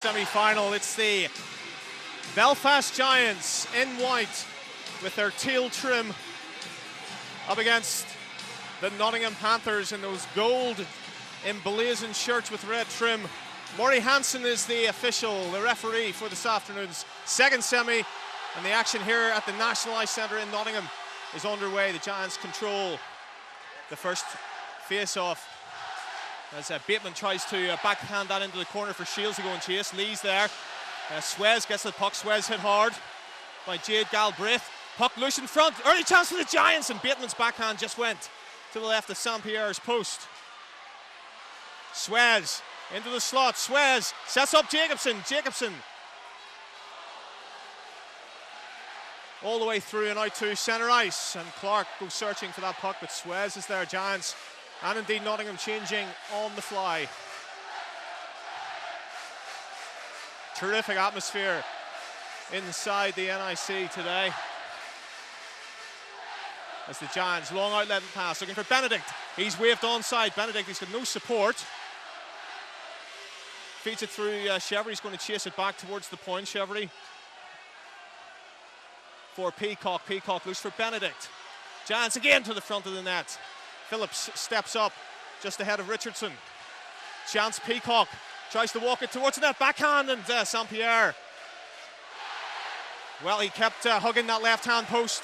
Semi-final. It's the Belfast Giants in white with their teal trim up against the Nottingham Panthers in those gold emblazoned shirts with red trim. Maury Hansen is the referee for this afternoon's second semi, and the action here at the National Ice Centre in Nottingham is underway. The Giants control the first face-off as Bateman tries to backhand that into the corner for Shields to go and chase. Lee's there. Swez gets the puck. Swez hit hard by Jade Galbraith. Puck loose in front. Early chance for the Giants, and Bateman's backhand just went to the left of Saint-Pierre's post. Swez into the slot. Swez sets up Jacobson. Jacobson all the way through and out to centre ice, and Clark goes searching for that puck, but Swez is there. Giants and indeed Nottingham changing on the fly. Terrific atmosphere inside the NIC today as the Giants, long outlet pass, looking for Benedict. He's waved onside. Benedict, he's got no support. Feeds it through Chevry. He's going to chase it back towards the point. Chevry for Peacock. Peacock loose for Benedict. Giants again to the front of the net. Phillips steps up just ahead of Richardson. Chance Peacock tries to walk it towards the net. Backhand, and Saint-Pierre, well, he kept hugging that left-hand post.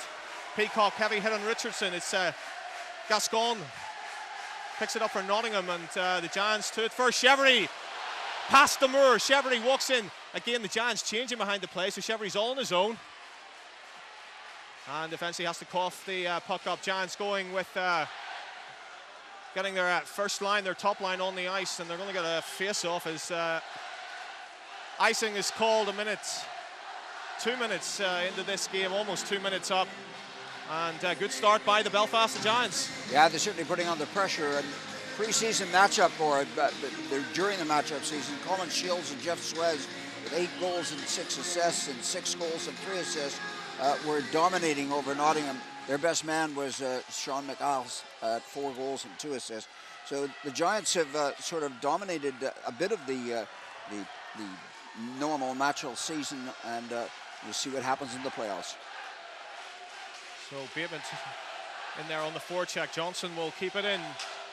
Peacock, heavy hit on Richardson. It's Gascon picks it up for Nottingham, and the Giants to it first. Chevry past the Moore. Chevry walks in. Again, the Giants changing behind the play, so Chevry's all on his own. And eventually has to cough the puck up. Giants going with getting their first line, their top line on the ice, and they're going to get a face-off as icing is called 2 minutes into this game, almost 2 minutes up. And good start by the Belfast Giants. Yeah, they're certainly putting on the pressure. And pre-season matchup for it, but during the matchup season, Colin Shields and Jeff Swez with 8 goals and 6 assists and 6 goals and 3 assists were dominating over Nottingham. Their best man was Sean McAllis at 4 goals and 2 assists. So the Giants have sort of dominated a bit of the normal matchup season, and we'll see what happens in the playoffs. So Bateman in there on the forecheck. Johnson will keep it in.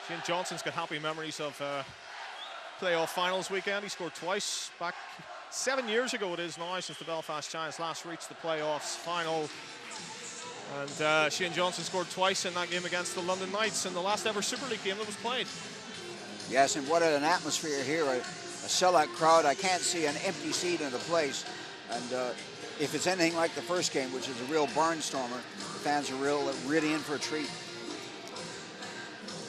Shane Johnson's got happy memories of playoff finals weekend. He scored twice back 7 years ago it is now since the Belfast Giants last reached the playoffs final. And Shane Johnson scored twice in that game against the London Knights in the last ever Super League game that was played. Yes, and what an atmosphere here. A sellout crowd. I can't see an empty seat in the place. And if it's anything like the first game, which is a real barnstormer, the fans are really in for a treat.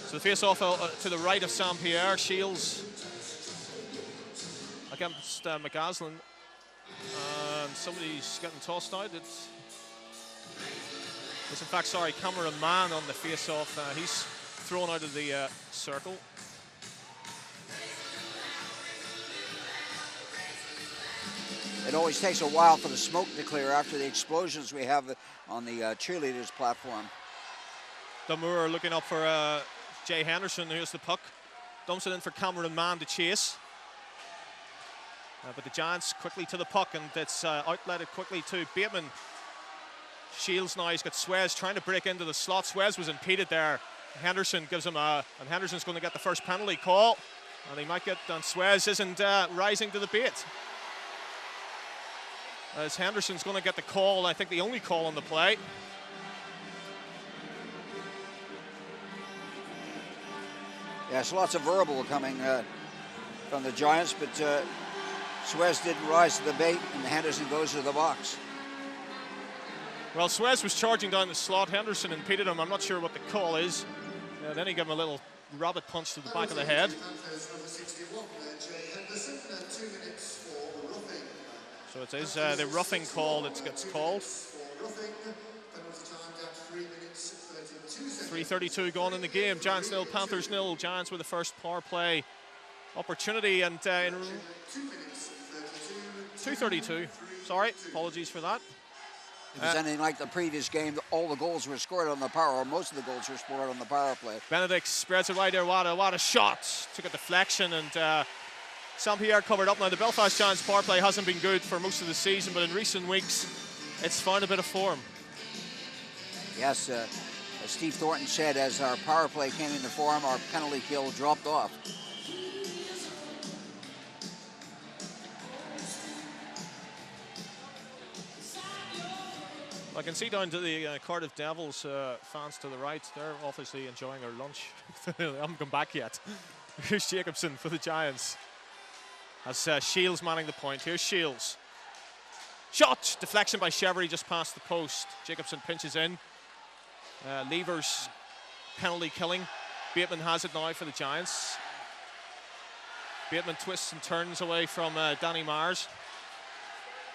So the face-off to the right of Saint-Pierre. Shields against McCaslin. And somebody's getting tossed out. It's in fact, Cameron Mann on the face-off. He's thrown out of the circle. It always takes a while for the smoke to clear after the explosions we have on the cheerleaders platform. Damour looking up for Jay Henderson. Here's the puck. Dumps it in for Cameron Mann to chase. But the Giants quickly to the puck, and it's outletted quickly to Bateman. Shields now, he's got Swez trying to break into the slot. Swez was impeded there. Henderson gives him and Henderson's going to get the first penalty call. And he might get, and Swez isn't rising to the bait. As Henderson's going to get the call, I think the only call on the play. Yes, lots of verbal coming from the Giants, but Swez didn't rise to the bait, and Henderson goes to the box. Well, Swez was charging down the slot. Henderson impeded him. I'm not sure what the call is. Then he gave him a little rabbit punch to the back of the head. So it is the roughing call that gets called. 3:32 gone in the game. Giants 0, Panthers 0. Giants with the first power play opportunity, and in 2:32. Sorry, apologies for that. If it's anything like the previous game, all the goals were scored on the power, or most of the goals were scored on the power play. Benedict spreads it right there. What a shot. Took a deflection, and St. Pierre covered up. Now, the Belfast Giants power play hasn't been good for most of the season, but in recent weeks, it's found a bit of form. Yes, as Steve Thornton said, as our power play came into form, our penalty kill dropped off. I can see down to the Cardiff Devils fans to the right. They're obviously enjoying their lunch. They haven't come back yet. Here's Jacobson for the Giants. As Shields manning the point. Here's Shields. Shot! Deflection by Chevery just past the post. Jacobson pinches in. Levers penalty killing. Bateman has it now for the Giants. Bateman twists and turns away from Danny Myers.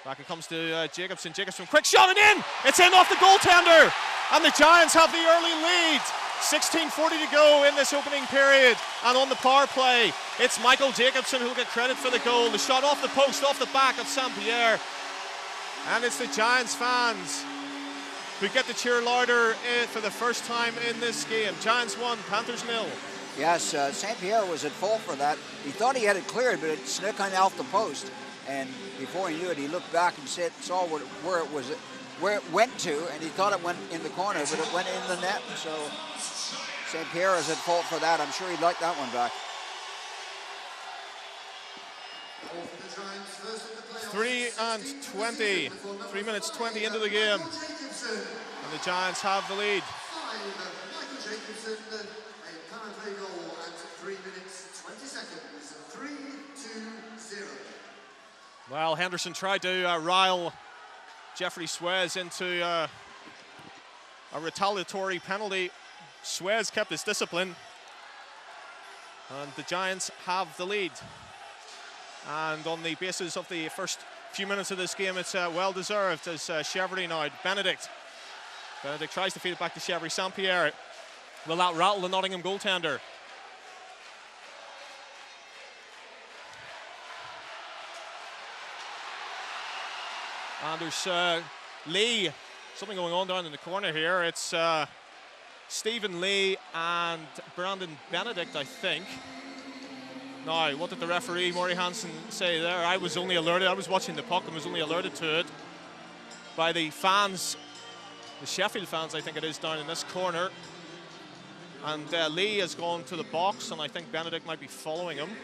Back it comes to Jacobson. Jacobson, quick shot and in! It's in off the goaltender! And the Giants have the early lead. 16:40 to go in this opening period. And on the power play, it's Michael Jacobson who'll get credit for the goal. The shot off the post, off the back of St. Pierre. And it's the Giants fans who get the cheer louder for the first time in this game. Giants 1, Panthers 0. Yes, St. Pierre was at fault for that. He thought he had it cleared, but it snuck kind of off the post. And before he knew it, he looked back and saw where it went to, and he thought it went in the corner, but it went in the net. So St. Pierre is at fault for that. I'm sure he'd like that one back. 3:20. 3 minutes 20 into the game. And the Giants have the lead. Michael Jacobson, a power play goal at 3 minutes 20 seconds. 3-2-0. Well, Henderson tried to rile Jeffrey Suez into a retaliatory penalty. Suez kept his discipline. And the Giants have the lead. And on the basis of the first few minutes of this game, it's well deserved as Chevery now. Benedict tries to feed it back to Chevery. St. Pierre, will that rattle the Nottingham goaltender? And there's Lee, something going on down in the corner here. It's Stephen Lee and Brandon Benedict, I think. Now, what did the referee, Maury Hansen, say there? I was only alerted, I was watching the puck and was only alerted to it by the fans, the Sheffield fans, I think it is, down in this corner. And Lee has gone to the box, and I think Benedict might be following him.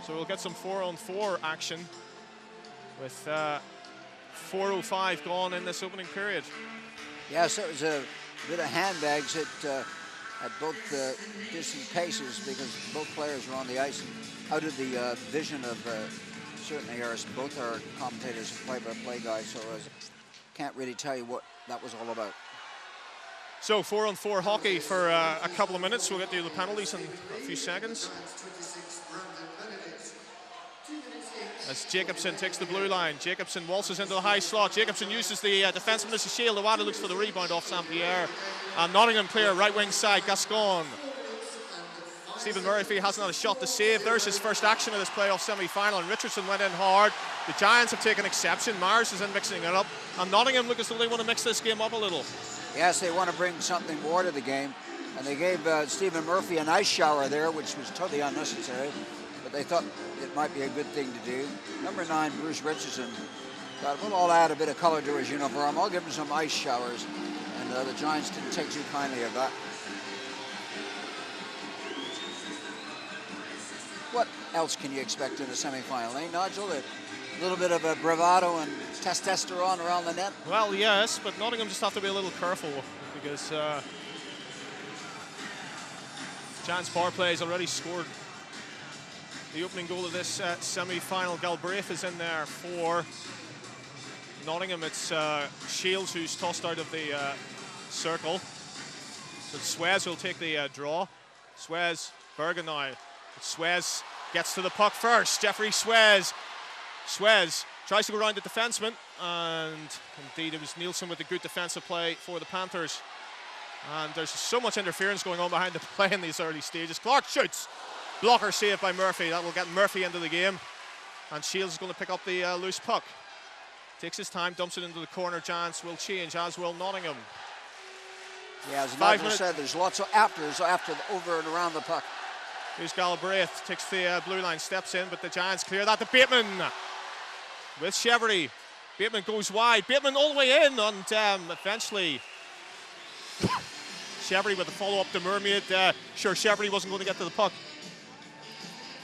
So we'll get some 4-on-4 action with 4:05 gone in this opening period. Yes, it was a bit of handbags at both distant paces because both players were on the ice and out of the vision of certainly both our commentators and play-by-play guys, so I can't really tell you what that was all about. So 4-on-4 hockey for a couple of minutes. We'll get to the penalties in a few seconds. As Jacobson takes the blue line. Jacobson waltzes into the high slot. Jacobson uses the defenseman as a shield. Awada looks for the rebound off St. Pierre. And Nottingham clear, right wing side, Gascon. Stephen Murphy hasn't had a shot to save. There's his first action of this playoff semi-final, and Richardson went in hard. The Giants have taken exception. Myers is in mixing it up. And Nottingham look as though they want to mix this game up a little. Yes, they want to bring something more to the game. And they gave Stephen Murphy an ice shower there, which was totally unnecessary. But they thought it might be a good thing to do. Number 9, Bruce Richardson, thought, well, I'll add a bit of color to his uniform. I'll give him some ice showers. And the Giants didn't take too kindly of that. What else can you expect in a semi-final, eh, Nigel? A little bit of a bravado and testosterone around the net? Well, yes, but Nottingham just have to be a little careful because Giants power play has already scored the opening goal of this semi-final. Galbraith is in there for Nottingham. It's Shields who's tossed out of the circle. So Suez will take the draw. Suez, Bergen now. Suez gets to the puck first. Jeffrey Suez. Suez tries to go around the defenseman, and indeed it was Nielsen with the good defensive play for the Panthers. And there's so much interference going on behind the play in these early stages. Clark shoots. Blocker saved by Murphy. That will get Murphy into the game. And Shields is going to pick up the loose puck. Takes his time, dumps it into the corner. Giants will change, as will Nottingham. Yeah, as Nigel said, there's lots of afters after over and around the puck. Here's Galbraith, takes the blue line, steps in, but the Giants clear that to Bateman with Chevry. Bateman goes wide. Bateman all the way in, and eventually Chevry with a follow-up to Mermaid. Sure, Chevry wasn't going to get to the puck.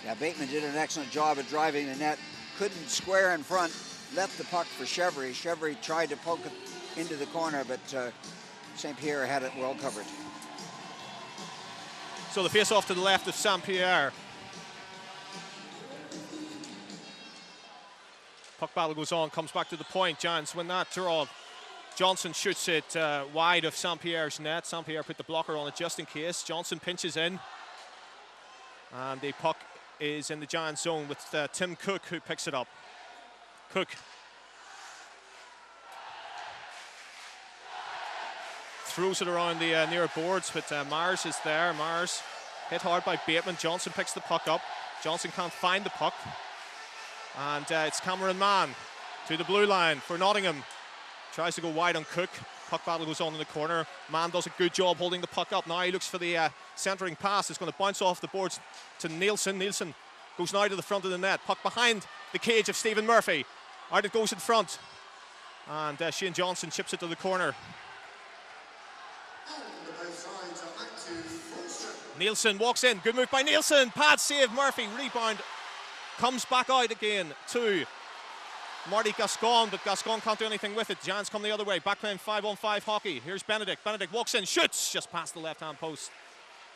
Yeah, Bateman did an excellent job at driving the net. Couldn't square in front, left the puck for Chevry. Chevry tried to poke it into the corner, but St. Pierre had it well covered. So the face-off to the left of St. Pierre. Puck battle goes on, comes back to the point. Giants win that draw. Johnson shoots it wide of St. Pierre's net. St. Pierre put the blocker on it just in case. Johnson pinches in. And the puck is in the Giants zone with Tim Cook, who picks it up. Cook. Throws it around the near boards, but Myers is there. Myers hit hard by Bateman. Johnson picks the puck up. Johnson can't find the puck. And it's Cameron Mann to the blue line for Nottingham. Tries to go wide on Cook. Puck battle goes on in the corner. Mann does a good job holding the puck up. Now he looks for the centering pass. It's going to bounce off the boards to Nielsen. Nielsen goes now to the front of the net. Puck behind the cage of Stephen Murphy. Out it goes in front. And Shane Johnson chips it to the corner. Nielsen walks in. Good move by Nielsen. Pad save. Murphy. Rebound. Comes back out again to Marty Gascon, but Gascon can't do anything with it. Giants come the other way. Back playing 5-on-5 hockey. Here's Benedict. Benedict walks in. Shoots. Just past the left-hand post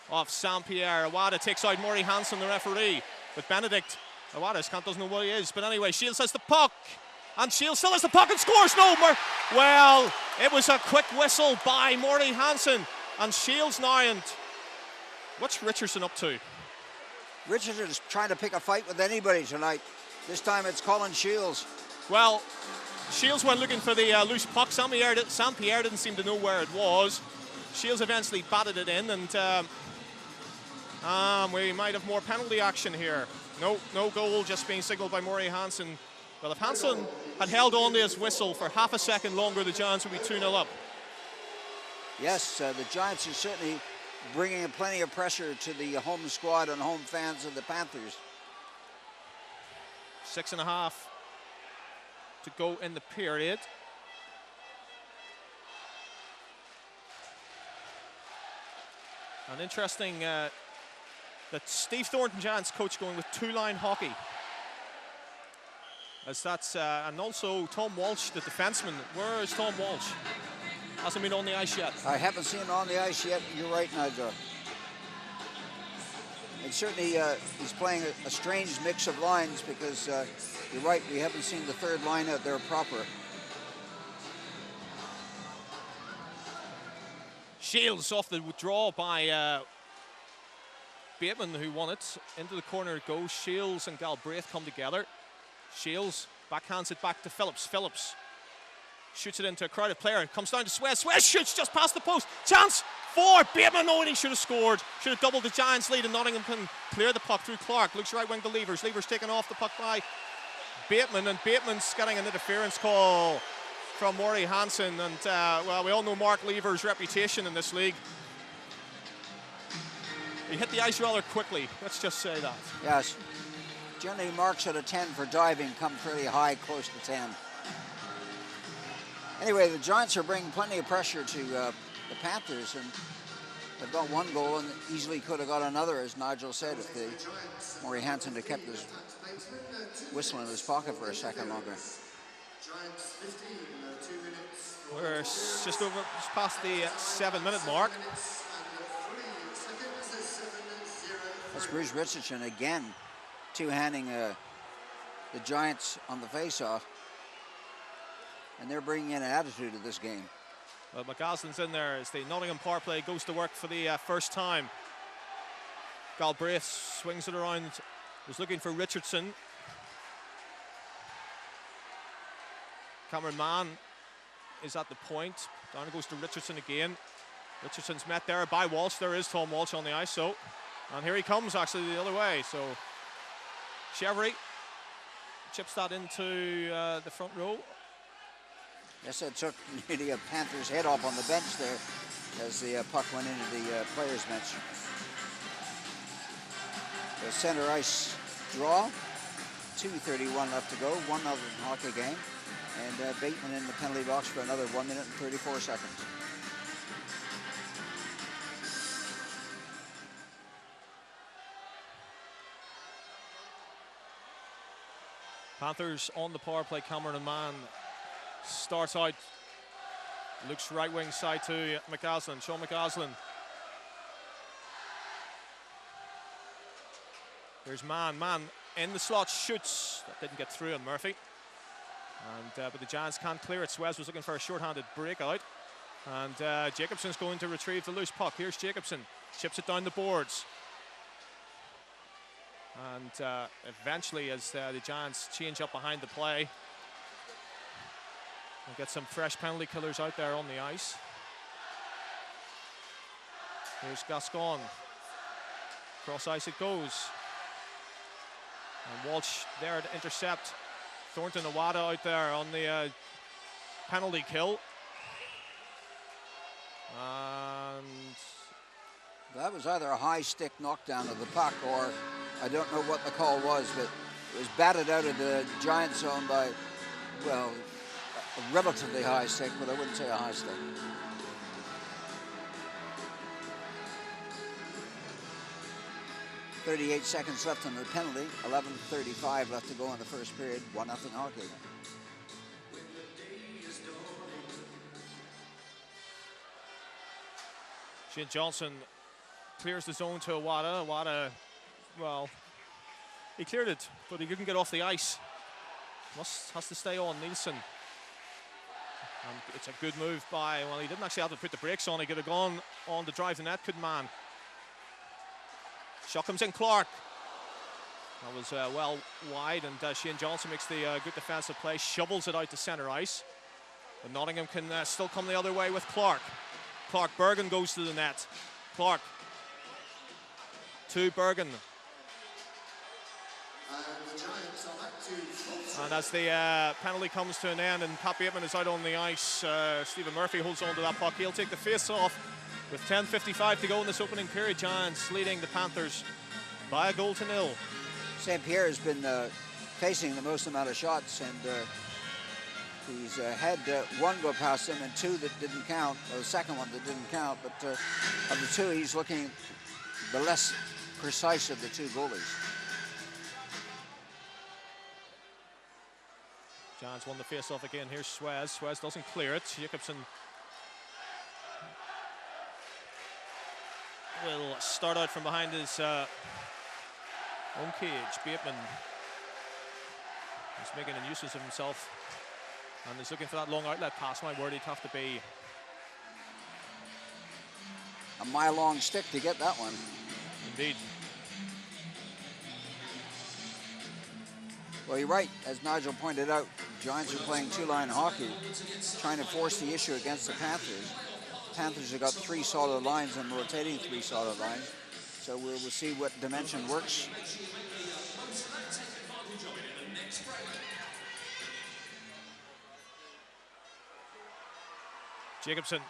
of St. Pierre. Awada takes out Maury Hansen, the referee. But Benedict, Awada doesn't know what he is. But anyway, Shields has the puck. And Shields still has the puck and scores. No more. Well, it was a quick whistle by Maury Hansen. And Shields now. And what's Richardson up to? Richardson is trying to pick a fight with anybody tonight. This time it's Colin Shields. Well, Shields went looking for the loose puck. St. Pierre didn't seem to know where it was. Shields eventually batted it in, and we might have more penalty action here. No goal, just being signalled by Maury Hansen. Well, if Hansen had held on to his whistle for half a second longer, the Giants would be 2-0 up. Yes, the Giants are certainly bringing plenty of pressure to the home squad and home fans of the Panthers. 6.5 to go in the period. And interesting that Steve Thornton, Giants coach, going with two-line hockey. As that's and also Tom Walsh, the defenseman. Where is Tom Walsh? Hasn't been on the ice yet. I haven't seen him on the ice yet. You're right, Nigel. And certainly he's playing a strange mix of lines because you're right, we haven't seen the third line out there proper. Shields off the draw by Bateman, who won it. Into the corner it goes. Shields and Galbraith come together. Shields backhands it back to Phillips. Phillips shoots it into a crowded player and comes down to Swez. Swez shoots just past the post. Chance for Bateman. Oh, and he should have scored. Should have doubled the Giants' lead, and Nottingham can clear the puck through Clark. Looks right wing to Levers. Levers taken off the puck by Bateman, and Bateman's getting an interference call from Maury Hansen. And, well, we all know Mark Levers' reputation in this league. He hit the ice rather quickly. Let's just say that. Yes. Generally, marks out of 10 for diving come pretty high, close to 10. Anyway, the Giants are bringing plenty of pressure to the Panthers, and they've got one goal and easily could have got another, as Nigel said, if Maury Hansen had kept his whistle in his pocket for a second longer. We're just past the 7-minute mark. That's Bruce Richardson again, two-handing the Giants on the face-off. And they're bringing in an attitude to this game. Well, McGaslin's in there as the Nottingham power play goes to work for the first time. Galbraith swings it around, was looking for Richardson. Cameron Mann is at the point. Down it goes to Richardson again. Richardson's met there by Walsh. There is Tom Walsh on the ice, so. And here he comes actually the other way, so. Chevry chips that into the front row. Yes, it took nearly a Panthers head off on the bench there. as the puck went into the players' bench. The center ice draw. 2:31 left to go. 1-0 hockey game. And Bateman in the penalty box for another 1 minute and 34 seconds. Panthers on the power play. Cameron Mann starts out. Looks right wing side to McCaslin. Sean McCaslin. There's Mann. Mann in the slot, shoots. That didn't get through on Murphy. And but the Giants can't clear it. Suez was looking for a short-handed breakout. And Jacobson's going to retrieve the loose puck. Here's Jacobson. Chips it down the boards. And eventually, as the Giants change up behind the play, we'll get some fresh penalty killers out there on the ice. Here's Gascon. Cross ice it goes. And Walsh there to intercept. Thornton Awada out there on the penalty kill. And that was either a high stick knockdown of the puck, or I don't know what the call was, but it was batted out of the Giant zone by, well, a relatively high stick, but I wouldn't say a high stick. .38 seconds left on the penalty. 11:35 left to go in the first period. 1-0 hockey. Shane Johnson clears the zone to Awada. Awada, well, he cleared it, but he couldn't get off the ice. Has to stay on. Nielsen. And it's a good move by, well, he didn't actually have to put the brakes on. He could have gone on to drive the net, couldn't man. Shot comes in, Clark. That was well wide, and Shane Johnson makes the good defensive play, shovels it out to center ice. But Nottingham can still come the other way with Clark. Clark, Bergen goes to the net. Clark to Bergen. And as the penalty comes to an end and Pat Bateman is out on the ice, Stephen Murphy holds on to that puck. He'll take the face-off with 10:55 to go in this opening period. Giants leading the Panthers by a goal to nil. St. Pierre has been facing the most amount of shots, and he's had one go past him and two that didn't count, or the second one that didn't count, but of the two, he's looking the less precise of the two goalies. Giants won the face-off again. Here's Suez. Suez doesn't clear it. Jacobson will start out from behind his own cage. Bateman is making a nuisance of himself and is looking for that long outlet pass. My word, he'd have to be a mile-long stick to get that one. Indeed. Well, you're right. As Nigel pointed out, Giants are playing two-line hockey, trying to force the issue against the Panthers. Panthers have got three solid lines and rotating three solid lines. So we'll see what dimension works. Jacobson.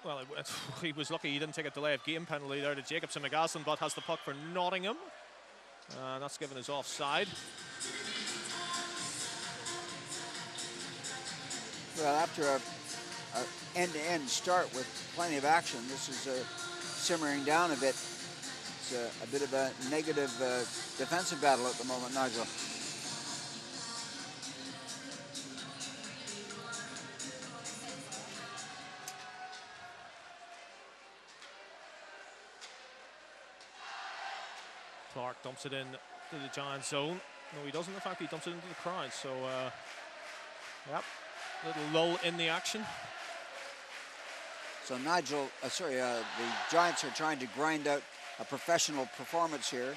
Well, he was lucky he didn't take a delay of game penalty there to Jacobson. McGasson, but has the puck for Nottingham. That's given us offside. Well, after a end-to-end start with plenty of action, this is simmering down a bit. It's a bit of a negative defensive battle at the moment, Nigel. Clark dumps it in to the Giants zone. No, he doesn't. In fact, he dumps it into the crowd. So, yep, little lull in the action. So Nigel, the Giants are trying to grind out a professional performance here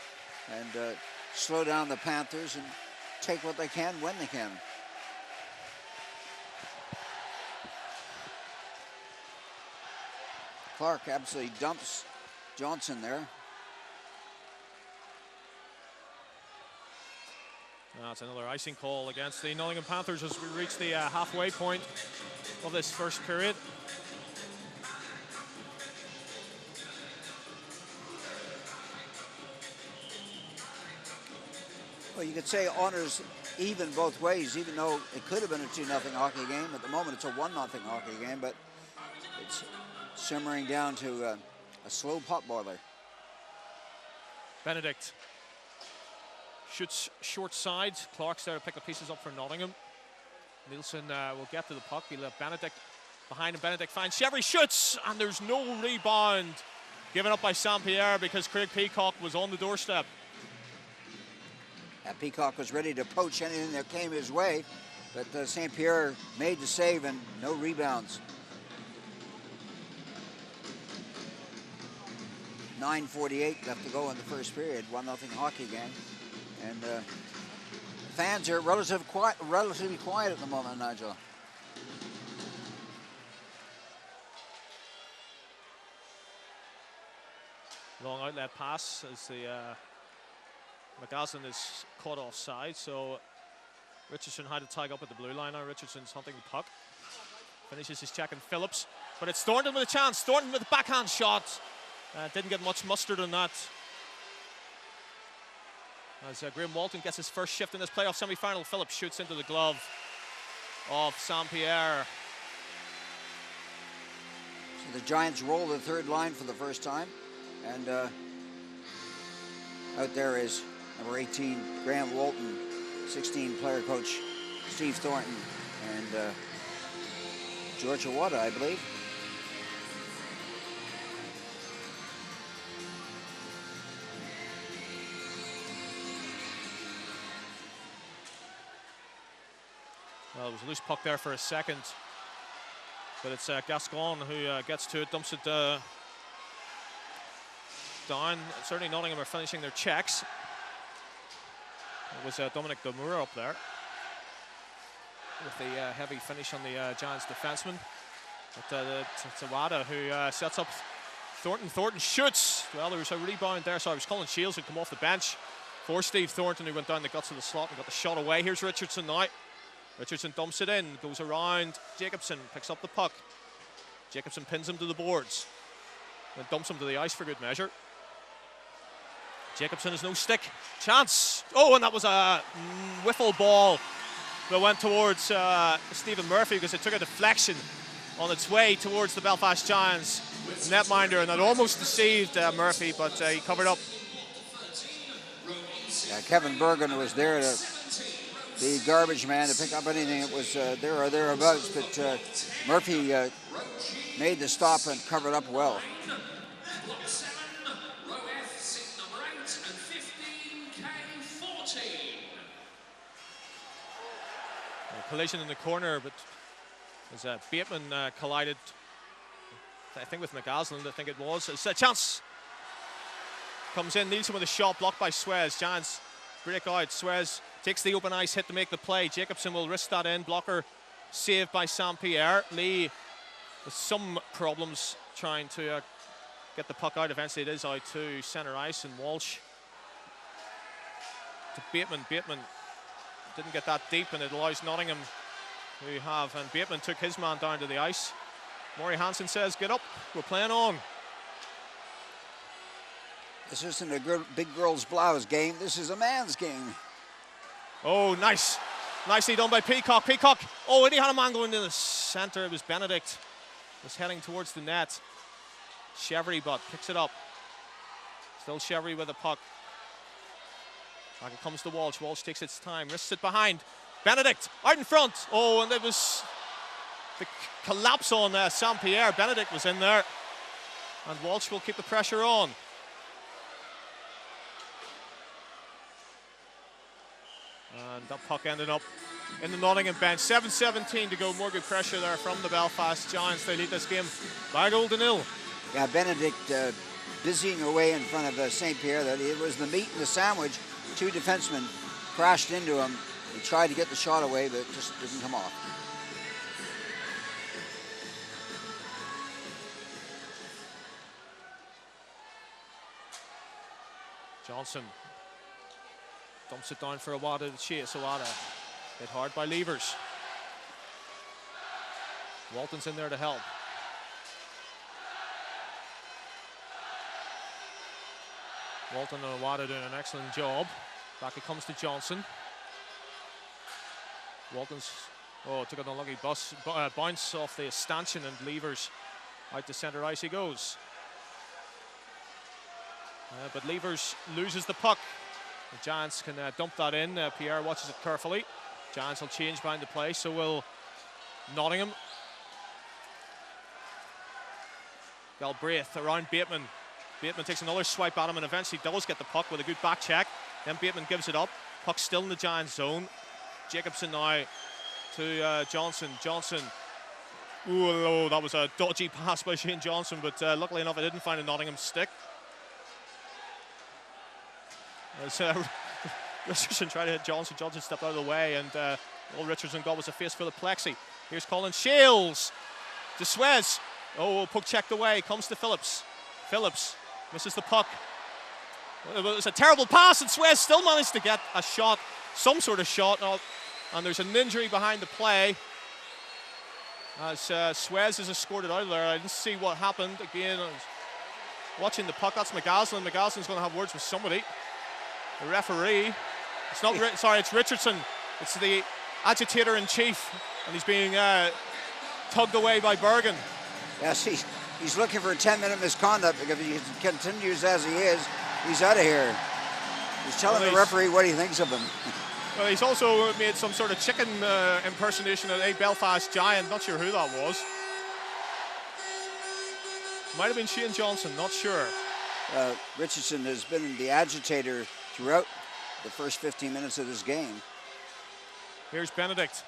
and slow down the Panthers and take what they can when they can. Clark absolutely dumps Johnson there. That's another icing call against the Nottingham Panthers as we reach the halfway point of this first period. Well, you could say honors even both ways, even though it could have been a 2-0 hockey game. At the moment, it's a 1-0 hockey game, but it's simmering down to a slow pot boiler. Benedict shoots short side. Clark's there to pick the pieces up for Nottingham. Nielsen will get to the puck. He'll have Benedict behind him. Benedict finds Chevry, shoots, and there's no rebound given up by Saint-Pierre because Craig Peacock was on the doorstep. Peacock was ready to poach anything that came his way, but Saint-Pierre made the save and no rebounds. 9:48 left to go in the first period, 1-0 hockey game. And fans are relatively quiet at the moment, Nigel. Long outlet pass as the McGaslin is caught offside, so Richardson had to tag up at the blue line. Now Richardson's hunting the puck. Finishes his check in Phillips, but it's Thornton with a chance. Thornton with a backhand shot. Didn't get much mustard on that. As Graham Walton gets his first shift in this playoff semi-final, Phillips shoots into the glove of Saint-Pierre. So the Giants roll the third line for the first time, and out there is number 18, Graham Walton, 16, player coach Steve Thornton, and George Awada, I believe. Well, it was a loose puck there for a second, but it's Gascon who gets to it, dumps it down. Certainly Nottingham are finishing their checks. It was Dominic Demura up there with the heavy finish on the Giants defenseman. But it's Awada who sets up Thornton. Thornton shoots. Well, there was a rebound there. Sorry, it was Colin Shields who come off the bench for Steve Thornton, who went down the guts of the slot and got the shot away. Here's Richardson now. Richardson dumps it in, goes around Jacobson, picks up the puck. Jacobson pins him to the boards, then dumps him to the ice for good measure. Jacobson has no stick. Chance. Oh, and that was a wiffle ball that went towards Stephen Murphy because it took a deflection on its way towards the Belfast Giants netminder, and that almost deceived Murphy, but he covered up. Yeah, Kevin Bergen was there to the garbage man to pick up anything that was there or thereabouts, but Murphy made the stop and covered up well. A collision in the corner, but as Bateman collided, I think with McGaslin, I think it was. It's a chance. Comes in, Nielsen with a shot blocked by Suez. Giants break out. Suez takes the open ice hit to make the play. Jacobson will risk that in. Blocker saved by Saint-Pierre. Lee with some problems trying to get the puck out. Eventually it is out to centre ice, and Walsh to Bateman. Bateman didn't get that deep, and it allows Nottingham who have, and Bateman took his man down to the ice. Maury Hansen says, get up, we're playing on. This isn't a big girls blouse game, this is a man's game. Oh, nice. Nicely done by Peacock. Peacock, oh, and he had a man going to the centre. It was Benedict. Was heading towards the net. Chevry, but picks it up. Still Chevry with the puck. Back it comes to Walsh. Walsh takes its time, risks it behind. Benedict out in front. Oh, and it was the collapse on Saint-Pierre. Benedict was in there, and Walsh will keep the pressure on. And that puck ended up in the Nottingham bench. 7:17 to go. More good pressure there from the Belfast Giants. They lead this game by a goal to nil. Yeah, Benedict busying away in front of Saint-Pierre. That it was the meat and the sandwich. Two defensemen crashed into him. He tried to get the shot away, but it just didn't come off. Johnson dumps it down for Awada to chase. Awada hit hard by Levers. Walton's in there to help. Walton and Awada doing an excellent job. Back it comes to Johnson. Walton's, took an unlucky bounce off the stanchion, and Levers out to centre ice he goes. But Levers loses the puck. The Giants can dump that in. Pierre watches it carefully. Giants will change behind the play, so will Nottingham. Galbraith around Bateman. Bateman takes another swipe at him and eventually does get the puck with a good back check. Then Bateman gives it up. Puck still in the Giants zone. Jacobson now to Johnson. Johnson. Ooh, that was a dodgy pass by Shane Johnson, but luckily enough, it didn't find a Nottingham stick. As Richardson tried to hit Johnson. Johnson stepped out of the way, and all Richardson got was a face full of plexi. Here's Colin Shales to Suez. Oh, puck checked away. Comes to Phillips. Phillips misses the puck. It was a terrible pass, and Suez still managed to get a shot, some sort of shot. And there's an injury behind the play as Suez has escorted out of there. I didn't see what happened. Again, I was watching the puck. That's McGaslin. McGaslin's going to have words with somebody. The referee. It's not. It's Richardson. It's the agitator in chief, and he's being tugged away by Bergen. Yes, he's looking for a 10-minute misconduct, because if he continues as he is, he's out of here. He's telling the referee what he thinks of him. Well, he's also made some sort of chicken impersonation of a Belfast Giant. Not sure who that was. Might have been Shane Johnson, not sure. Richardson has been the agitator throughout the first 15 minutes of this game. Here's Benedict.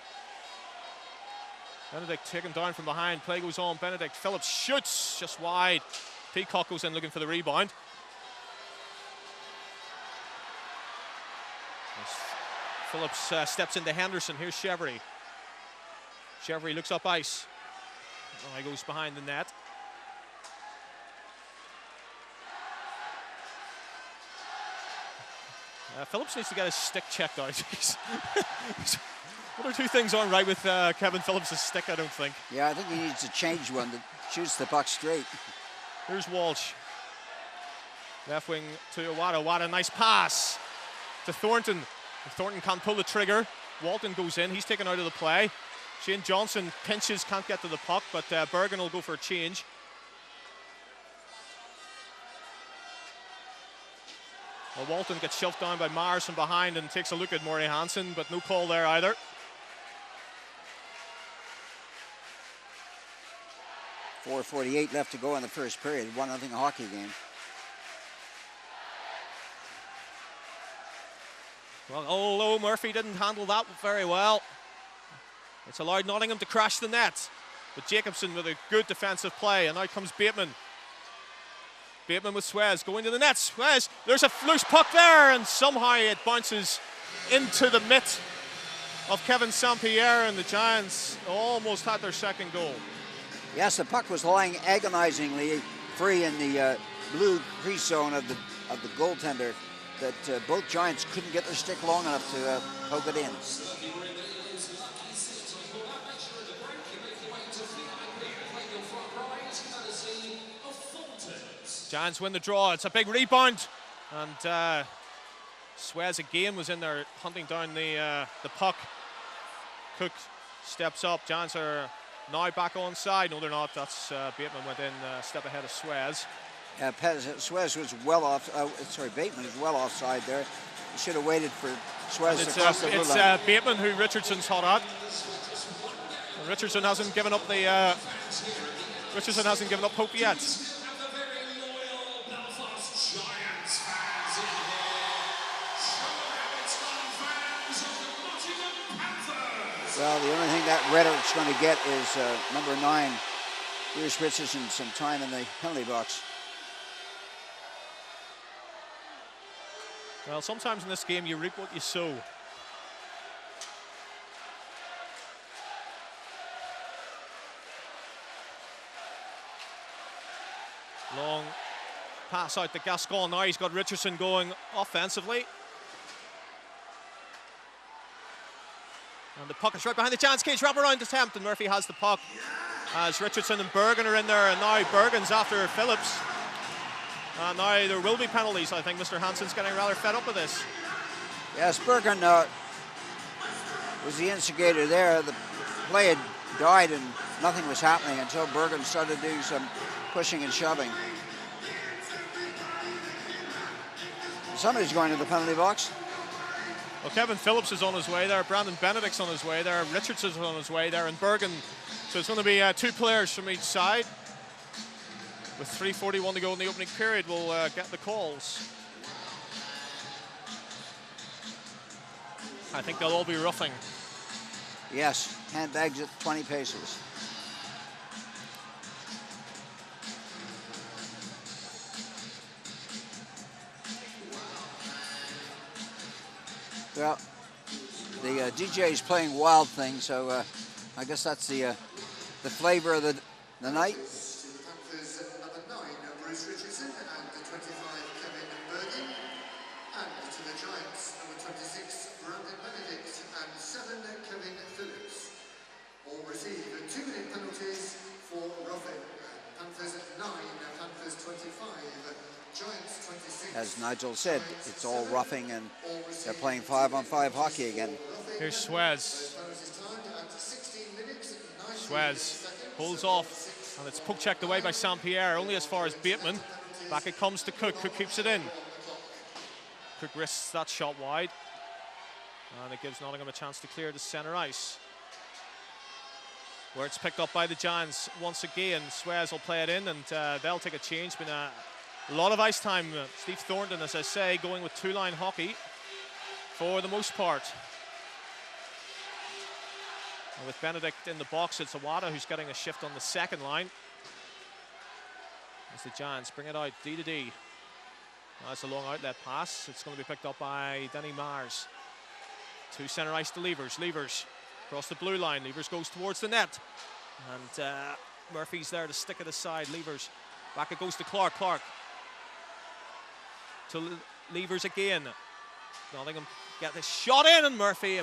Benedict taken down from behind. Play goes on. Benedict. Phillips shoots just wide. Peacock goes in looking for the rebound. Phillips steps into Henderson. Here's Chevry. Chevry looks up ice. He goes behind the net. Phillips needs to get his stick checked out. One or two things aren't right with Kevin Phillips' stick, I don't think. Yeah, I think he needs to change one that shoots the puck straight. Here's Walsh. Left wing to Iwata. Iwata, nice pass to Thornton. Thornton can't pull the trigger. Walton goes in. He's taken out of the play. Shane Johnson pinches, can't get to the puck, but Bergen will go for a change. Well, Walton gets shoved down by Myers from behind and takes a look at Maury Hansen, but no call there either. .448 left to go in the first period. 1-0 hockey game. Well, although Murphy didn't handle that very well, it's allowed Nottingham to crash the net. But Jacobson with a good defensive play, and out comes Bateman. Bateman with Suez going to the net. Suez, there's a loose puck there, and somehow it bounces into the mitt of Kevin St. Pierre, and the Giants almost had their second goal. Yes, the puck was lying agonizingly free in the blue crease zone of the goaltender, that both Giants couldn't get their stick long enough to poke it in. Giants win the draw. It's a big rebound, and Suez again was in there hunting down the puck. Cook steps up. Giants are now back on side. No, they're not. That's Bateman went in a step ahead of Suez. Suez was well off. Bateman is well offside there. He should have waited for Suez to cross the blue line. It's Bateman who Richardson's hot at. And Richardson hasn't given up hope yet. Well, the only thing that rhetoric's going to get is number 9, Bruce Richardson, some time in the penalty box. Well, sometimes in this game you reap what you sow. Long pass out to Gascon. Now he's got Richardson going offensively. And the puck is right behind the Giants cage. Wraparound attempt, and Murphy has the puck as Richardson and Bergen are in there, and now Bergen's after Phillips. And now there will be penalties. I think Mr. Hansen's getting rather fed up with this. Yes, Bergen was the instigator there. The play had died and nothing was happening until Bergen started doing some pushing and shoving. Somebody's going to the penalty box. Well, Kevin Phillips is on his way there. Brandon Benedict's on his way there. Richardson's on his way there. And Bergen. So it's going to be 2 players from each side. With 3:41 to go in the opening period, we'll get the calls. I think they'll all be roughing. Yes, handbags at 20 paces. Well, the DJ is playing Wild Thing, so I guess that's the flavor of the night. Panthers number 9, Bruce Richardson, and 25, Kevin Bergen. And to the Giants, number 26, Brandon Benedict, and 7, Kevin Phillips. All receive 2-minute penalties for roughing. Panthers 9, Panthers 25, Giants 26. As Nigel said, it's all roughing and they're playing 5-on-5 hockey again. Here's Suez. Suez holds off, and it's poke checked away by St. Pierre, only as far as Bateman. Back it comes to Cook. Cook keeps it in. Cook risks that shot wide, and it gives Nottingham a chance to clear the centre ice, where it's picked up by the Giants once again. Suez will play it in, and they'll take a change. Been a lot of ice time. Steve Thornton, as I say, going with 2-line hockey for the most part. And with Benedict in the box, it's Awada who's getting a shift on the second line. As the Giants bring it out, D to D. That's a long outlet pass. It's going to be picked up by Denny Mars. 2 centre ice to Levers. Levers across the blue line. Levers goes towards the net. And Murphy's there to stick it aside. Levers. Back it goes to Clark. Clark to Levers again. Nottingham get the shot in, and Murphy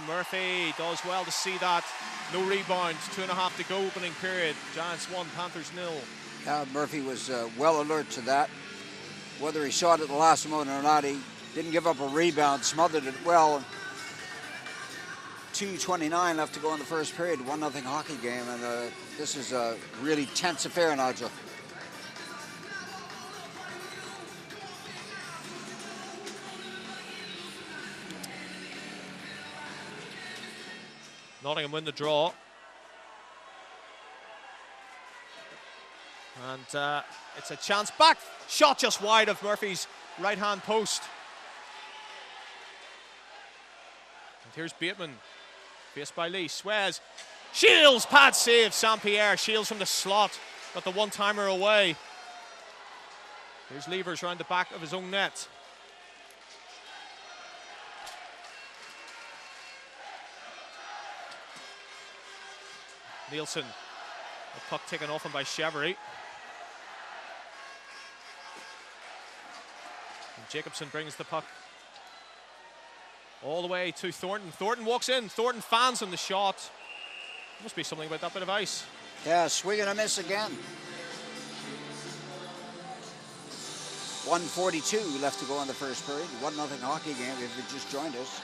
does well to see that. No rebound, 2.5 to go, opening period. Giants 1, Panthers 0. Murphy was well alert to that. Whether he saw it at the last moment or not, he didn't give up a rebound, smothered it well. 2:29 left to go in the first period, 1-0 hockey game, and this is a really tense affair, Nigel. Nottingham win the draw. And it's a chance back. Shot just wide of Murphy's right-hand post. And here's Bateman, faced by Lee. Suez. Shields, pad save, St. Pierre. Shields from the slot. Got the one-timer away. Here's Levers around the back of his own net. Nielsen, the puck taken off him by Chevery. And Jacobson brings the puck all the way to Thornton. Thornton walks in. Thornton fans on the shot. Must be something about that bit of ice. Yeah, swing and a miss again. 1:42 left to go in the first period. 1-0 hockey game if you just joined us.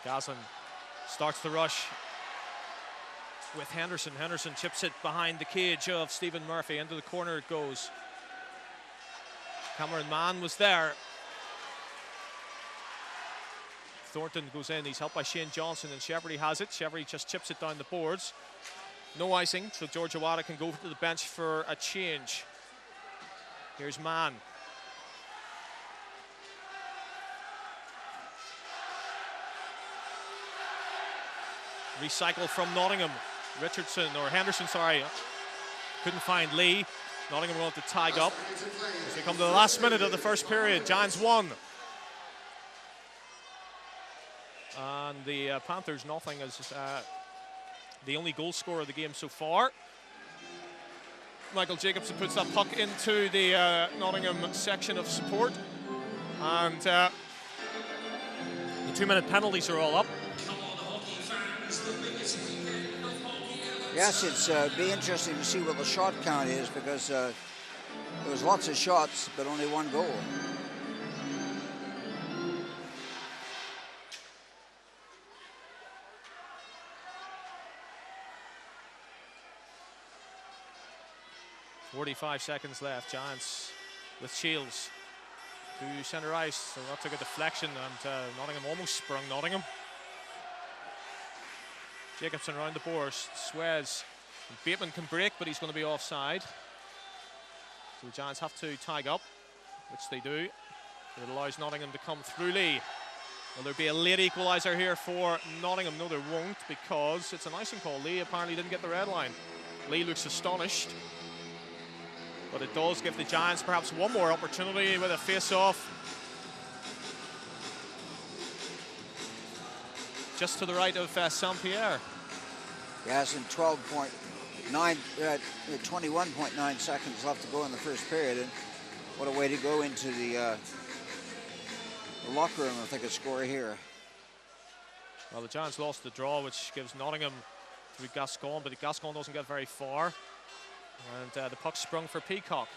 McGaslin starts the rush with Henderson. Henderson chips it behind the cage of Stephen Murphy. Into the corner it goes. Cameron Mann was there. Thornton goes in. He's helped by Shane Johnson, and Chevery has it. Chevery just chips it down the boards. No icing, so George Awada can go to the bench for a change. Here's Mann. Recycle from Nottingham. Richardson, or Henderson, sorry. Couldn't find Lee. Nottingham will have to tag up as we come to the last minute of the first period. Giants 1. And the Panthers nothing, as the only goal scorer of the game so far. Michael Jacobson puts that puck into the Nottingham section of support. And the 2-minute penalties are all up. Yes, it's be interesting to see what the shot count is, because there was lots of shots, but only one goal. .45 seconds left. Giants with Shields to centre ice. So that took a deflection, and Nottingham almost sprung Nottingham. Jacobson around the boards. Suez. Bateman can break, but he's going to be offside. So the Giants have to tag up, which they do. It allows Nottingham to come through Lee. Will there be a late equaliser here for Nottingham? No, there won't, because it's an icing call. Lee apparently didn't get the red line. Lee looks astonished. But it does give the Giants perhaps one more opportunity with a face-off. Just to the right of Saint-Pierre. Yes, and 21.9 seconds left to go in the first period. And what a way to go into the locker room if they could score here. Well, the Giants lost the draw, which gives Nottingham to Gascon, but Gascon doesn't get very far. And the puck sprung for Peacock.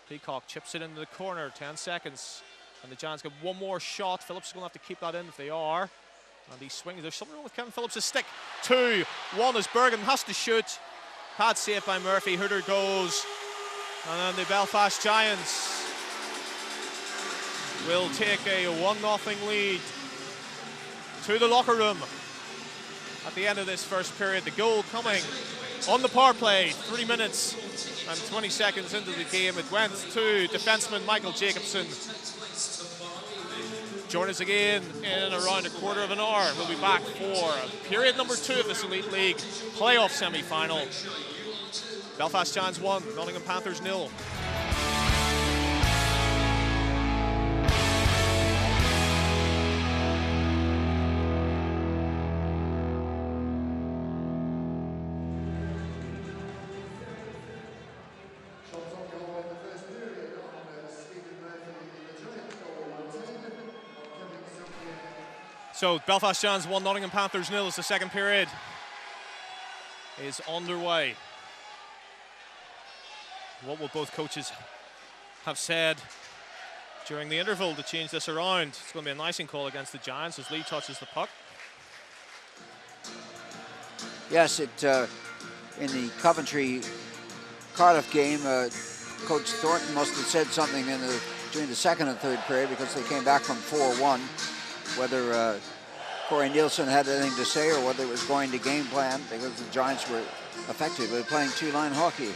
Peacock chips it into the corner, 10 seconds. And the Giants get one more shot. Phillips is going to have to keep that in if they are. And he swings. There's something wrong with Kevin Phillips' stick. 2-1 as Bergen has to shoot. Pad saved by Murphy. Hooter goes. And then the Belfast Giants will take a 1-0 lead to the locker room at the end of this first period. The goal coming on the power play, 3 minutes and 20 seconds into the game. It went to defenseman Michael Jacobson. Join us again in around a quarter of an hour. We'll be back for period number 2 of this Elite League playoff semi-final. Belfast Giants 1, Nottingham Panthers 0. So Belfast Giants 1, Nottingham Panthers 0 as the second period is underway. What will both coaches have said during the interval to change this around? It's going to be an icing call against the Giants as Lee touches the puck. Yes, in the Coventry-Cardiff game, Coach Thornton must have said something during the second and third period, because they came back from 4-1. Whether Corey Nielsen had anything to say or whether it was going to game plan, because the Giants were affected with playing two-line hockey.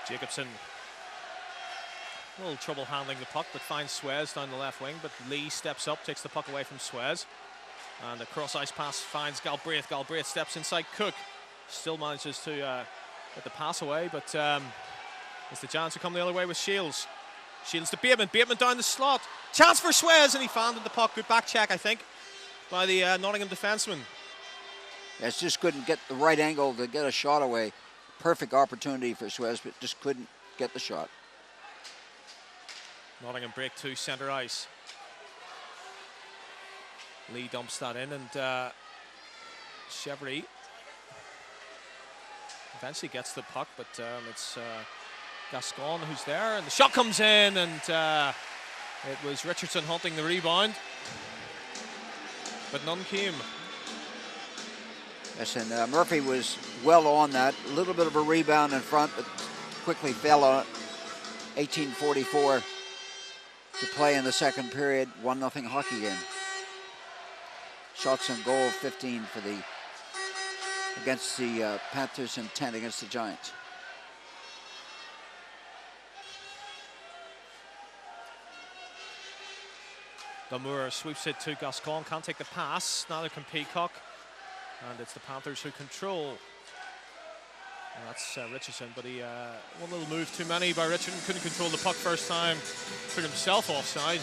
Jacobson, a little trouble handling the puck, but finds Suez down the left wing, but Lee steps up, takes the puck away from Suez. And the cross-ice pass finds Galbraith. Galbraith steps inside Cook. Still manages to get the pass away, but as the Giants will come the other way with Shields. Shields to Bateman. Bateman down the slot. Chance for Suez, and he found the puck. Good back check, I think, by the Nottingham defenseman. Yes, just couldn't get the right angle to get a shot away. Perfect opportunity for Suez, but just couldn't get the shot. Nottingham break to centre ice. Lee dumps that in, and Chevry eventually gets the puck, but it's Gascon who's there, and the shot comes in, and it was Richardson hunting the rebound, but none came. Yes, and Murphy was well on that. A little bit of a rebound in front, but quickly fell on it. 18:44 to play in the second period. 1-0 hockey game. Shots on goal, 15 for against the Panthers and 10 against the Giants. Damour sweeps it to Gascon, can't take the pass, neither can Peacock. And it's the Panthers who control That's Richardson, but he one little move too many by Richardson. Couldn't control the puck first time. Put himself offside.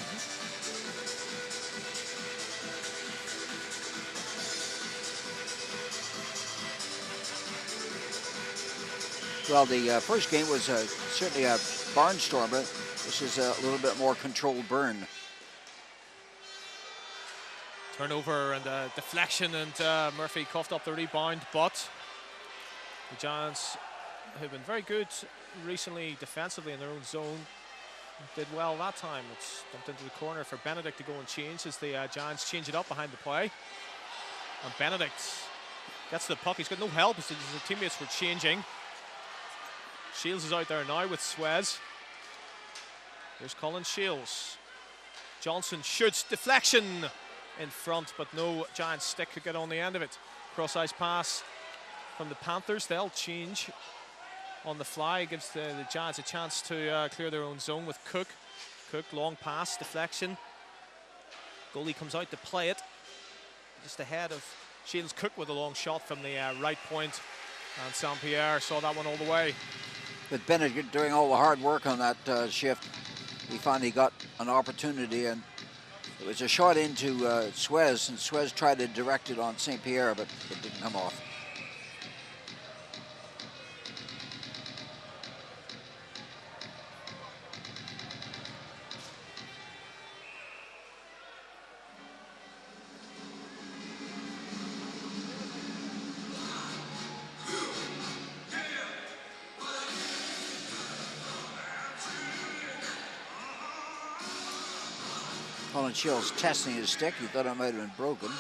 Well, the first game was certainly a barnstormer. This is a little bit more controlled burn. Turnover and deflection, and Murphy coughed up the rebound, but the Giants, who've been very good recently defensively in their own zone, did well that time. It's dumped into the corner for Benedict to go and change as the Giants change it up behind the play. And Benedict gets the puck. He's got no help as his teammates were changing. Shields is out there now with Suez. Here's Colin Shields. Johnson shoots, deflection in front, but no Giant stick could get on the end of it. Cross-ice pass from the Panthers. They'll change on the fly. Gives the Giants a chance to clear their own zone with Cook. Cook, long pass, deflection. Goalie comes out to play it. Just ahead of Shields. Cook with a long shot from the right point. And St. Pierre saw that one all the way. With Bennett doing all the hard work on that shift, he finally got an opportunity, and it was a shot into Suez, and Suez tried to direct it on St. Pierre, but it didn't come off. Colin Shields testing his stick. He thought it might have been broken.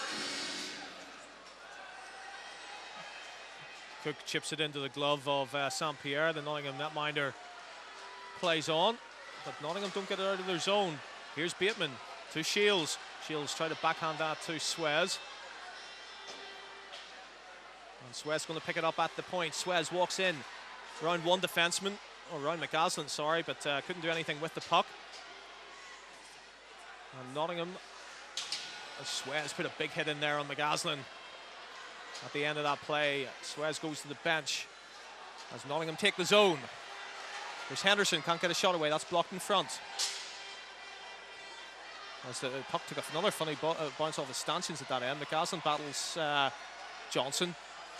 Cook chips it into the glove of St. Pierre. The Nottingham netminder plays on, but Nottingham don't get it out of their zone. Here's Bateman to Shields. Shields try to backhand that to Suez. And Suez going to pick it up at the point. Suez walks in. Round one defenseman, or round McGaslin, sorry, but couldn't do anything with the puck. And Nottingham, Suez put a big hit in there on McGaslin. At the end of that play, Suez goes to the bench as Nottingham take the zone. There's Henderson, can't get a shot away, that's blocked in front. As the puck took another funny bounce off the stanchions at that end. McGaslin battles Johnson.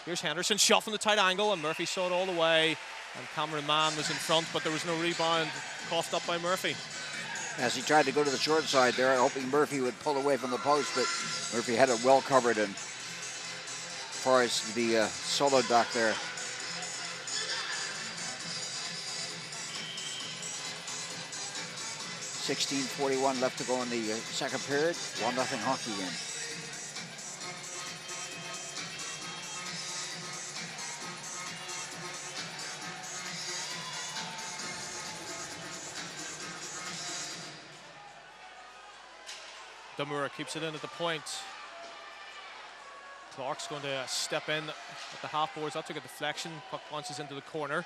Here's Henderson, shot from the tight angle, and Murphy saw it all the way. And Cameron Mann was in front, but there was no rebound, coughed up by Murphy. As he tried to go to the short side there, hoping Murphy would pull away from the post, but Murphy had it well covered, and Forrest be soloed back there. .16:41 left to go in the second period. 1-0 hockey game. Damura keeps it in at the point. Clark's going to step in at the half boards. That took a deflection. Puck bounces into the corner.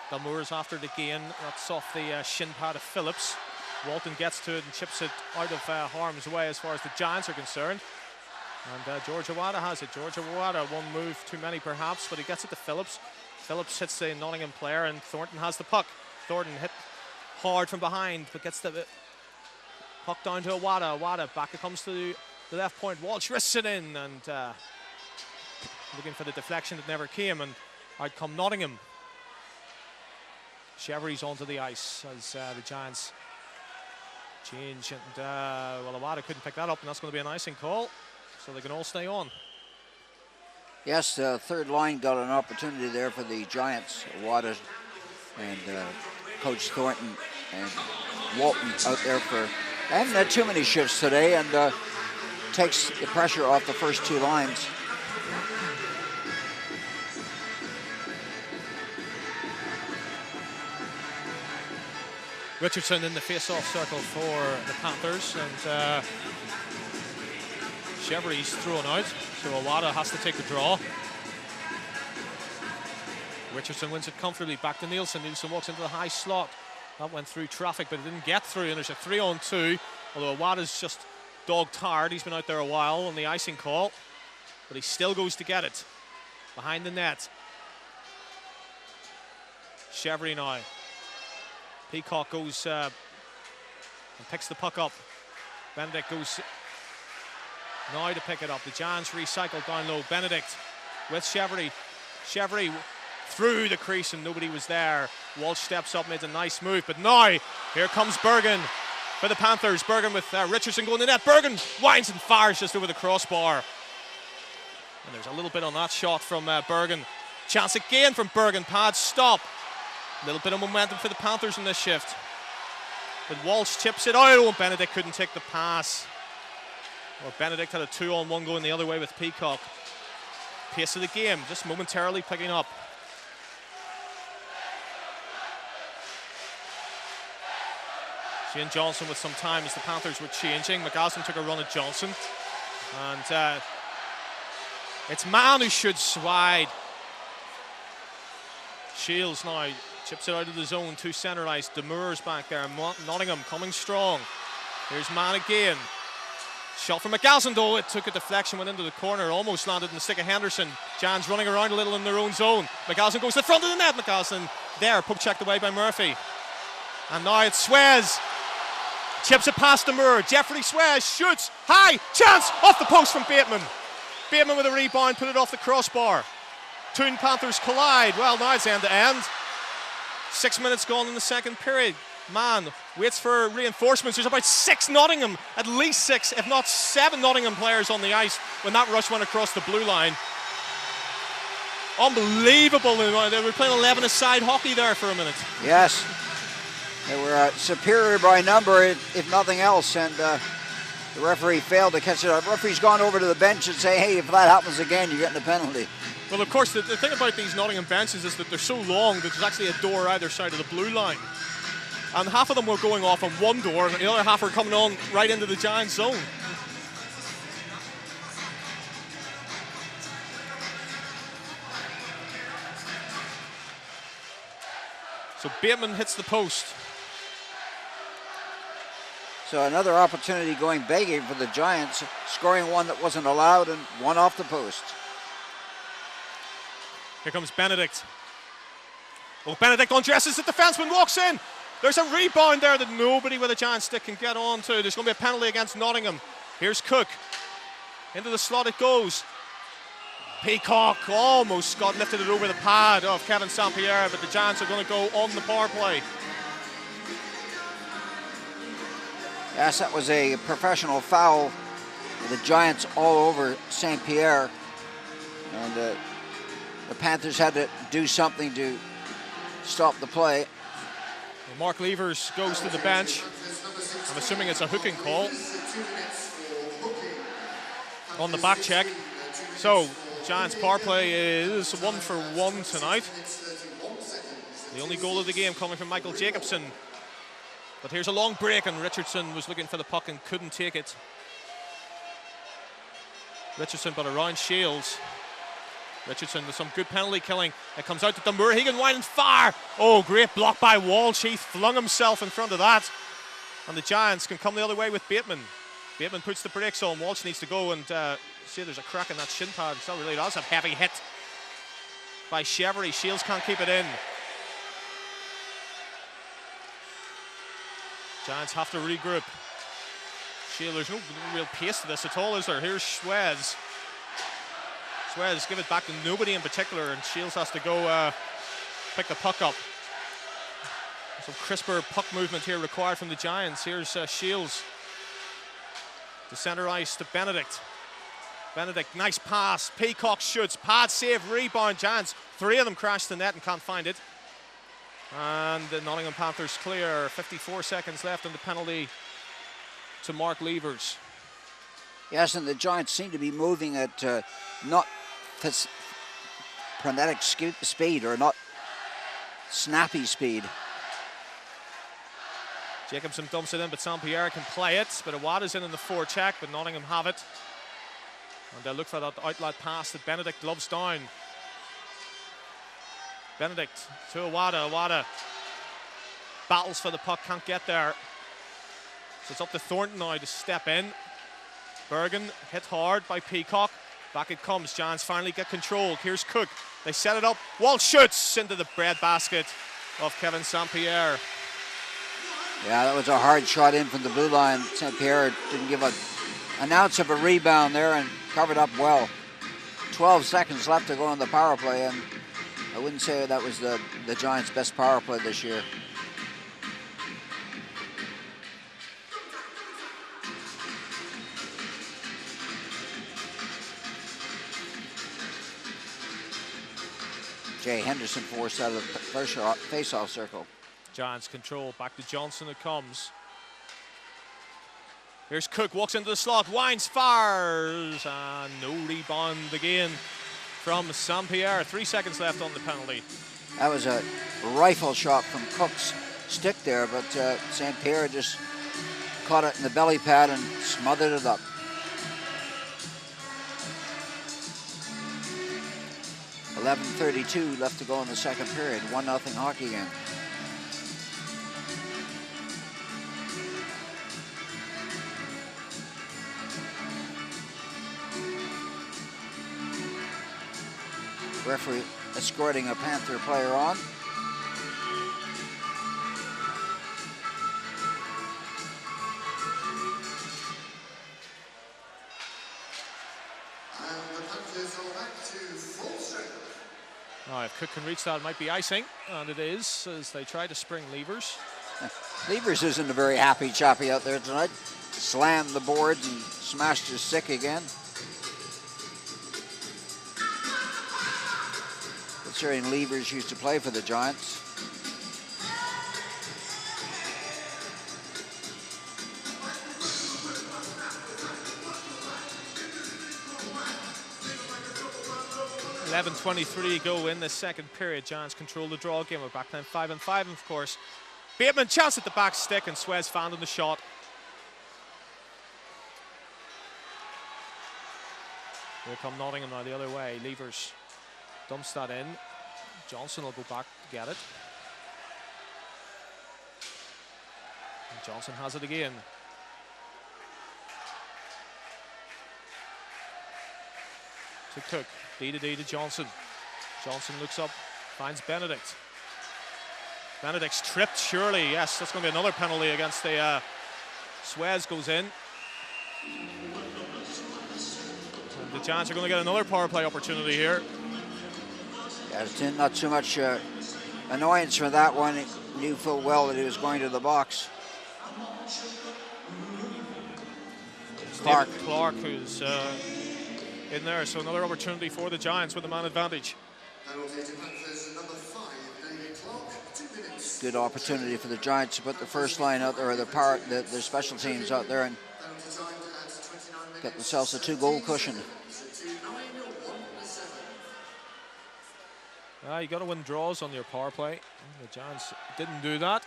Damura's after it again. That's off the shin pad of Phillips. Walton gets to it and chips it out of harm's way as far as the Giants are concerned. And George Iwata has it. George Iwata, one move too many perhaps, but he gets it to Phillips. Phillips hits the Nottingham player, and Thornton has the puck. Thornton hit hard from behind, but gets the puck down to Iwata. Iwata back it comes to the left point. Walsh wrists it in, and looking for the deflection that never came, and out come Nottingham. Chevery's onto the ice as the Giants change, and well, Iwata couldn't pick that up, and that's going to be an icing call, so they can all stay on. Yes, the third line got an opportunity there for the Giants. Iwata and Coach Thornton and Walton out there for. I haven't had too many shifts today, and takes the pressure off the first two lines. Richardson in the face-off circle for the Panthers, and Chevery's thrown out, so Iwata has to take the draw. Richardson wins it comfortably back to Nielsen. Nielsen walks into the high slot. That went through traffic, but it didn't get through, and there's a 3-on-2, although Iwata's just dog-tired. He's been out there a while on the icing call, but he still goes to get it behind the net. Chevry now. Peacock goes and picks the puck up. Benedict goes now to pick it up. The Giants recycle down low. Benedict with Chevry. Chevry through the crease and nobody was there. Walsh steps up, made a nice move. But now, here comes Bergen for the Panthers. Bergen with Richardson going to net. Bergen winds and fires just over the crossbar. And there's a little bit on that shot from Bergen. Chance again from Bergen. Pad stop. A little bit of momentum for the Panthers in this shift. But Walsh chips it out. Oh, Benedict couldn't take the pass. Well, Benedict had a 2-on-1 going the other way with Peacock. Pace of the game just momentarily picking up. Shane Johnson with some time as the Panthers were changing. McGaslin took a run at Johnson. And it's Mann who shoots wide. Shields now chips it out of the zone. Two centre ice. Demur's back there. Nottingham coming strong. Here's Mann again. Shot from McGaslin though. It took a deflection, went into the corner. Almost landed in the stick of Henderson. Giants running around a little in their own zone. McGaslin goes to the front of the net. McGaslin there. Poke checked away by Murphy. And now it's Suez. Chips it past Demur. Jeffrey Suez shoots. High. Chance. Off the post from Bateman. Bateman with a rebound. Put it off the crossbar. Toon Panthers collide. Well, now it's end to end. 6 minutes gone in the second period. Mann waits for reinforcements. There's about 6 Nottingham, at least 6, if not 7 Nottingham players on the ice when that rush went across the blue line. Unbelievable. They were playing 11-a-side hockey there for a minute. Yes. They were superior by number, if nothing else, and the referee failed to catch it up. The referee's gone over to the bench and say, hey, if that happens again, you're getting a penalty. Well, of course, the thing about these Nottingham benches is that they're so long that there's actually a door either side of the blue line. And half of them were going off on one door, and the other half were coming on right into the Giants zone. So Bateman hits the post. So another opportunity going begging for the Giants, scoring one that wasn't allowed and one off the post. Here comes Benedict. Oh, Benedict undresses the defenseman, walks in. There's a rebound there that nobody with a Giant stick can get on to. There's going to be a penalty against Nottingham. Here's Cook. Into the slot it goes. Peacock almost lifted it over the pad of Kevin St. Pierre, but the Giants are going to go on the power play. Yes, that was a professional foul. The Giants all over St. Pierre. And the Panthers had to do something to stop the play. Well, Mark Levers goes to the bench. I'm assuming it's a hooking call on the back check. So, Giants power play is 1-for-1 tonight. The only goal of the game coming from Michael Jacobson. But here's a long break, and Richardson was looking for the puck and couldn't take it. Richardson but around Shields. Richardson with some good penalty killing. It comes out to Demur. He can wind and fire. Oh, great block by Walsh. He flung himself in front of that. And the Giants can come the other way with Bateman. Bateman puts the brakes on. Walsh needs to go and see there's a crack in that shin pad. It's not really, that's a heavy hit by Chevry. Shields can't keep it in. Giants have to regroup. Shields, there's no real pace to this at all, is there? Here's Suez. Suez give it back to nobody in particular, and Shields has to go pick the puck up. Some crisper puck movement here required from the Giants. Here's Shields. To center ice to Benedict. Benedict, nice pass. Peacock shoots. Pad save, rebound. Giants, 3 of them crash the net and can't find it. And the Nottingham Panthers clear. 54 seconds left in the penalty to Mark Levers. Yes, and the Giants seem to be moving at not frenetic speed, or not snappy speed. Jacobson dumps it in, but St. Pierre can play it. But Awada's in the forecheck, but Nottingham have it. And they'll look for that outlet pass that Benedict loves down. Benedict to Awada. Awada battles for the puck, can't get there. So it's up to Thornton now to step in. Bergen hit hard by Peacock. Back it comes. Giants finally get control. Here's Cook. They set it up. Walsh shoots into the bread basket. of Kevin St. Pierre. Yeah, that was a hard shot in from the blue line. St. Pierre didn't give an ounce of a rebound there and covered up well. 12 seconds left to go on the power play, and I wouldn't say that was the Giants' best power play this year. Jay Henderson forced out of the first face-off circle. Giants control, back to Johnson it comes. Here's Cook, walks into the slot, winds, fires, and no rebound again from St. Pierre. 3 seconds left on the penalty. That was a rifle shot from Cook's stick there, but St. Pierre just caught it in the belly pad and smothered it up. .11:32 left to go in the second period. 1-0 hockey game. Referee escorting a Panther player on. And the Panthers are back to full strength. Oh, if Cook can reach that, it might be icing, and it is, as they try to spring Levers. Levers isn't a very happy chappy out there tonight. Slammed the boards and smashed his stick again. Considering Levers used to play for the Giants. .11:23 go in the second period. Giants control the draw game. We're back then 5-5, of course. Bateman chance at the back stick, and Suez found on the shot. Here come Nottingham now the other way. Levers dumps that in. Johnson will go back to get it. And Johnson has it again. To Cook. D to Johnson. Johnson looks up, finds Benedict. Benedict's tripped, surely. Yes, that's going to be another penalty against the Suez goes in. And the Giants are going to get another power play opportunity here. Yeah, it's not too much annoyance for that one. He knew full well that he was going to the box. Clark, who's in there, so another opportunity for the Giants with the man advantage. Penalty to Panthers, number 5, David Clark, 2 minutes. Good opportunity for the Giants to put the first line out there, or their special teams out there, and get themselves a 2-goal cushion. You got to win draws on your power play. The Giants didn't do that.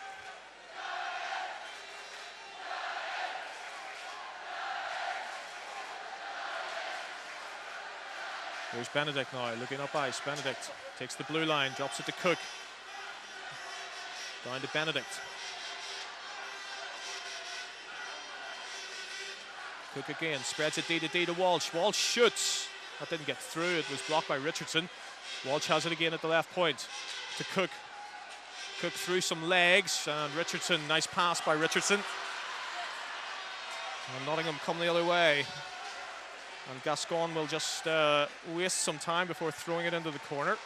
Here's Benedict now, looking up ice. Benedict takes the blue line, drops it to Cook. Down to Benedict. Cook again, spreads it D to Walsh. Walsh shoots. That didn't get through, it was blocked by Richardson. Walsh has it again at the left point to Cook. Cook through some legs, and Richardson, nice pass by Richardson. And Nottingham come the other way. And Gascon will just waste some time before throwing it into the corner.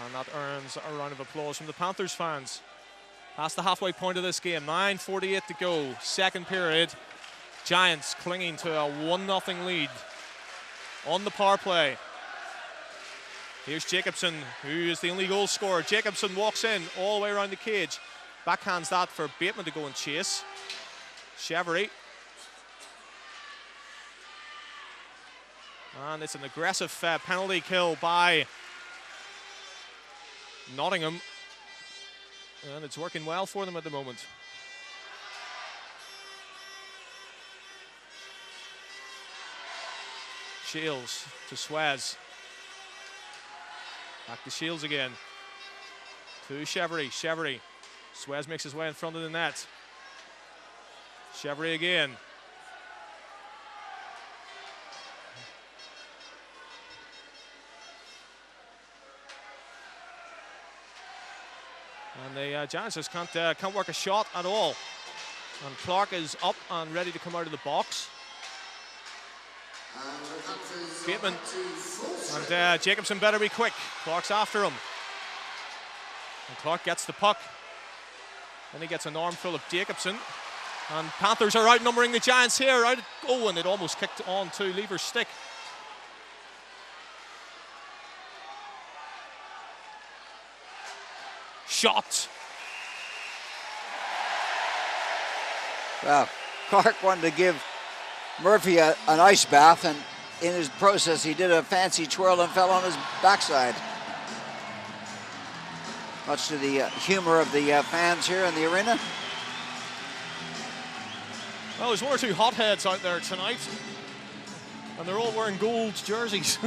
And that earns a round of applause from the Panthers fans. Past the halfway point of this game, 9:48 to go, second period. Giants clinging to a 1-0 lead on the power play. Here's Jacobson, who is the only goal scorer. Jacobson walks in all the way around the cage. Backhands that for Bateman to go and chase. Chevery. And it's an aggressive penalty kill by Nottingham. And it's working well for them at the moment. Shields to Suez. Back to Shields again. To Chevery. Chevery. Suez makes his way in front of the net. Chevery again. And the Giants just can't work a shot at all. And Clark is up and ready to come out of the box. Bateman and Jacobson better be quick. Clark's after him. And Clark gets the puck. Then he gets an armful of Jacobson. And Panthers are outnumbering the Giants here. Oh, and it almost kicked on to Lever's stick. Shot. Well, Clark wanted to give Murphy an ice bath, and in his process he did a fancy twirl and fell on his backside. Much to the humor of the fans here in the arena. Well, there's one or two hotheads out there tonight, and they're all wearing gold jerseys.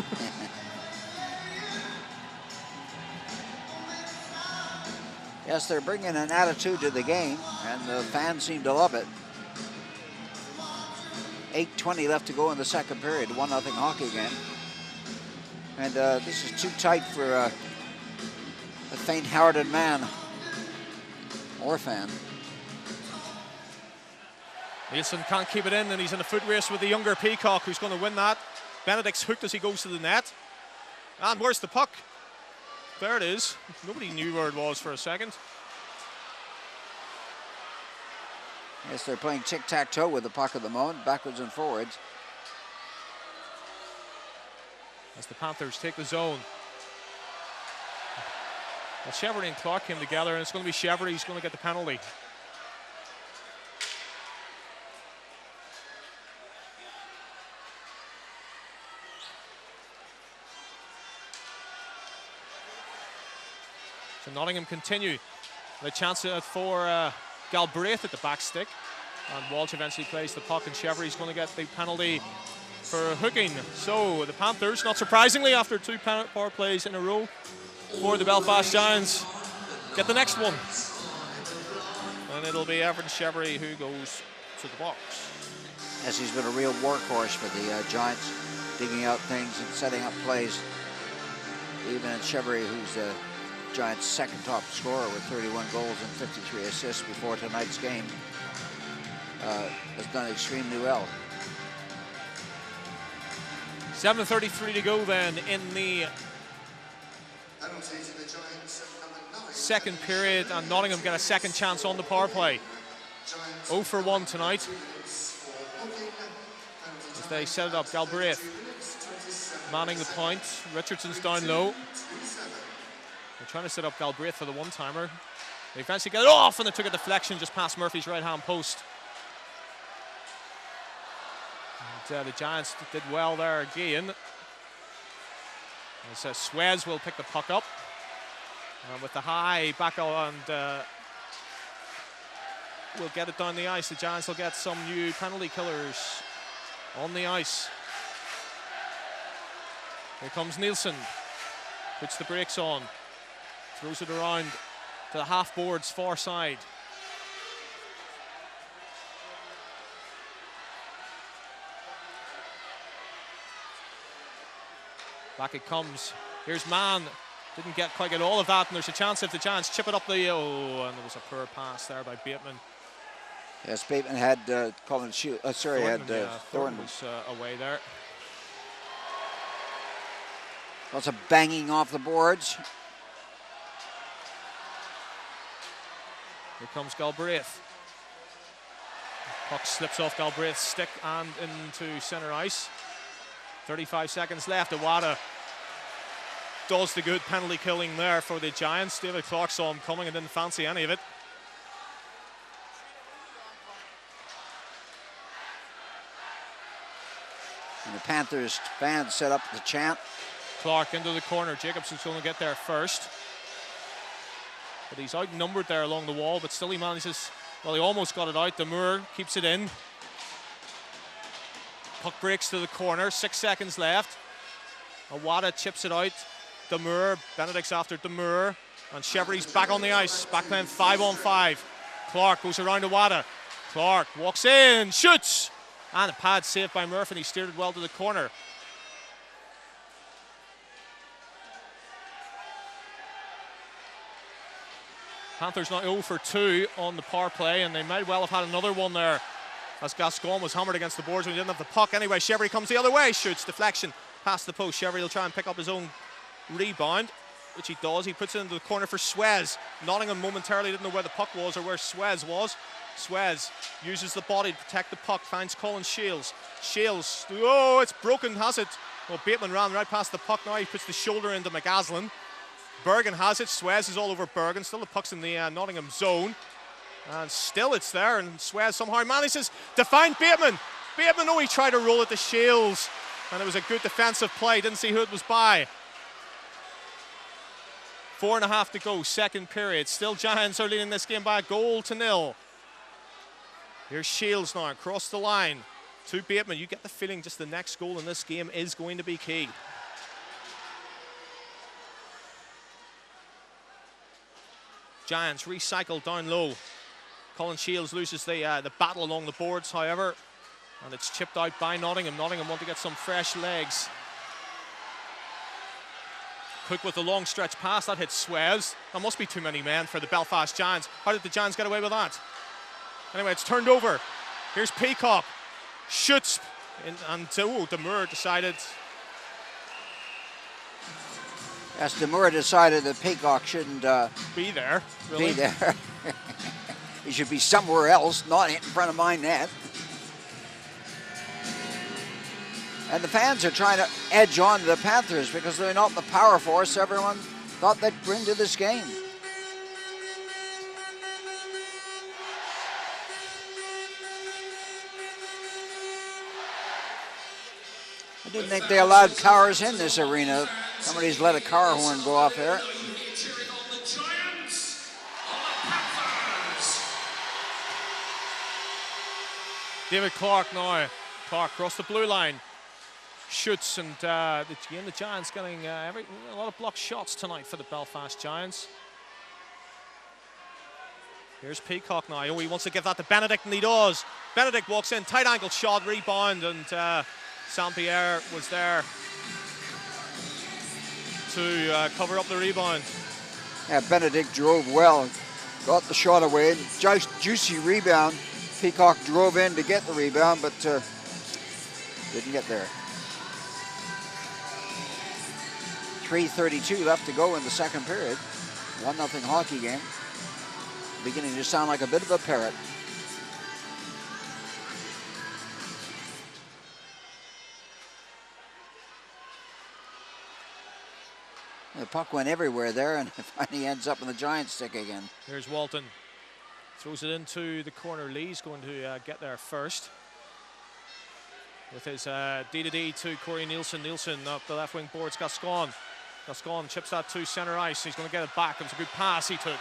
Yes, they're bringing an attitude to the game, and the fans seem to love it. 8:20 left to go in the second period, 1-0 hockey game. And this is too tight for a faint-hearted man or fan. Nielsen can't keep it in, and he's in a foot race with the younger Peacock, who's going to win that. Benedict's hooked as he goes to the net. And where's the puck? There it is. Nobody knew where it was for a second. Yes, they're playing tic-tac-toe with the puck at the moment, backwards and forwards. As the Panthers take the zone. Well, Chevrolet and Clark came together, and it's going to be Chevrolet who's going to get the penalty. So Nottingham continue. The chance for Galbraith at the back stick. And Walsh eventually plays the puck, and Chevrolet's going to get the penalty for hooking. So the Panthers, not surprisingly, after 2 power plays in a row for the Belfast Giants, get the next one. And it'll be Everton Chevrolet who goes to the box. Yes, he's been a real workhorse for the Giants, digging out things and setting up plays. Even Chevrolet, who's the Giants' second top scorer with 31 goals and 53 assists before tonight's game, has done extremely well. 7:33 to go then in the second period, and Nottingham get a second chance on the power play. 0 for 1 tonight as they set it up. Galbraith manning the point. Richardson's down low. They're trying to set up Galbraith for the one-timer. They eventually get it off, and they took a deflection just past Murphy's right-hand post. And the Giants did well there again. As Suez will pick the puck up. With the high back and will get it down the ice. The Giants will get some new penalty killers on the ice. Here comes Nielsen. Puts the brakes on. Throws it around to the half-board's far side. Back it comes. Here's Mann. Didn't quite get all of that, and there's a chance if the Giants chip it up the... Oh, and there was a poor pass there by Bateman. Yes, Bateman had Thornton was away there. Lots of banging off the boards. Here comes Galbraith. Puck slips off Galbraith's stick and into center ice. 35 seconds left. Iwata does the good penalty killing there for the Giants. David Clark saw him coming and didn't fancy any of it. And the Panthers fans set up the chant. Clark into the corner. Jacobson's going to get there first. But he's outnumbered there along the wall, but still he manages, well, he almost got it out. Demure keeps it in. Puck breaks to the corner, 6 seconds left. Iwata chips it out. Demure, Benedict's after Demure, and Chevrolet's back on the ice, back playing 5-on-5. Clark goes around Iwata. Clark walks in, shoots, and a pad saved by Murphy, and he steered it well to the corner. Panthers now 0 for 2 on the power play, and they might well have had another one there as Gascoigne was hammered against the boards when he didn't have the puck. Anyway, Chevry comes the other way, shoots, deflection, past the post. Chevry will try and pick up his own rebound, which he does. He puts it into the corner for Suez. Nottingham momentarily didn't know where the puck was or where Suez was. Suez uses the body to protect the puck, finds Colin Shields. Shields, oh, it's broken, has it? Well, Bateman ran right past the puck now. He puts the shoulder into McAslin. Bergen has it. Suez is all over Bergen. Still the puck's in the Nottingham zone. And still it's there, and Suez somehow manages to find Bateman. Bateman, oh, he tried to roll it to Shields, and it was a good defensive play. Didn't see who it was by. 4.5 to go, second period. Still Giants are leading this game by a goal to nil. Here's Shields now across the line to Bateman. You get the feeling just the next goal in this game is going to be key. Giants recycle down low. Colin Shields loses the battle along the boards, however, and it's chipped out by Nottingham. Nottingham want to get some fresh legs. Cook with the long stretch pass, that hits Suez. There must be too many men for the Belfast Giants. How did the Giants get away with that? Anyway, it's turned over. Here's Peacock. Shoots. And Demure decided. Yes, Demure decided that Peacock shouldn't be there. Really. Be there. He should be somewhere else, not in front of my net. And the fans are trying to edge on the Panthers because they're not the power force everyone thought they'd bring to this game. I didn't think they allowed cars in this arena. Somebody's let a car horn go off there. David Clark now. Clark across the blue line. Shoots, and the Giants getting a lot of blocked shots tonight for the Belfast Giants. Here's Peacock now. Oh, he wants to give that to Benedict, and he does. Benedict walks in, tight angle shot, rebound, and Saint-Pierre was there to cover up the rebound. Yeah, Benedict drove well, got the shot away. Juicy rebound. Peacock drove in to get the rebound, but didn't get there. 3:32 left to go in the second period. 1-0 hockey game. Beginning to sound like a bit of a parrot. The puck went everywhere there, and it finally ends up in the Giants' stick again. Here's Walton. Throws it into the corner. Lee's going to get there first. With his D-to-D to Corey Nielsen. Nielsen up the left wing boards. Gascoigne. Gascoigne chips that to centre ice. He's going to get it back. It was a good pass he took.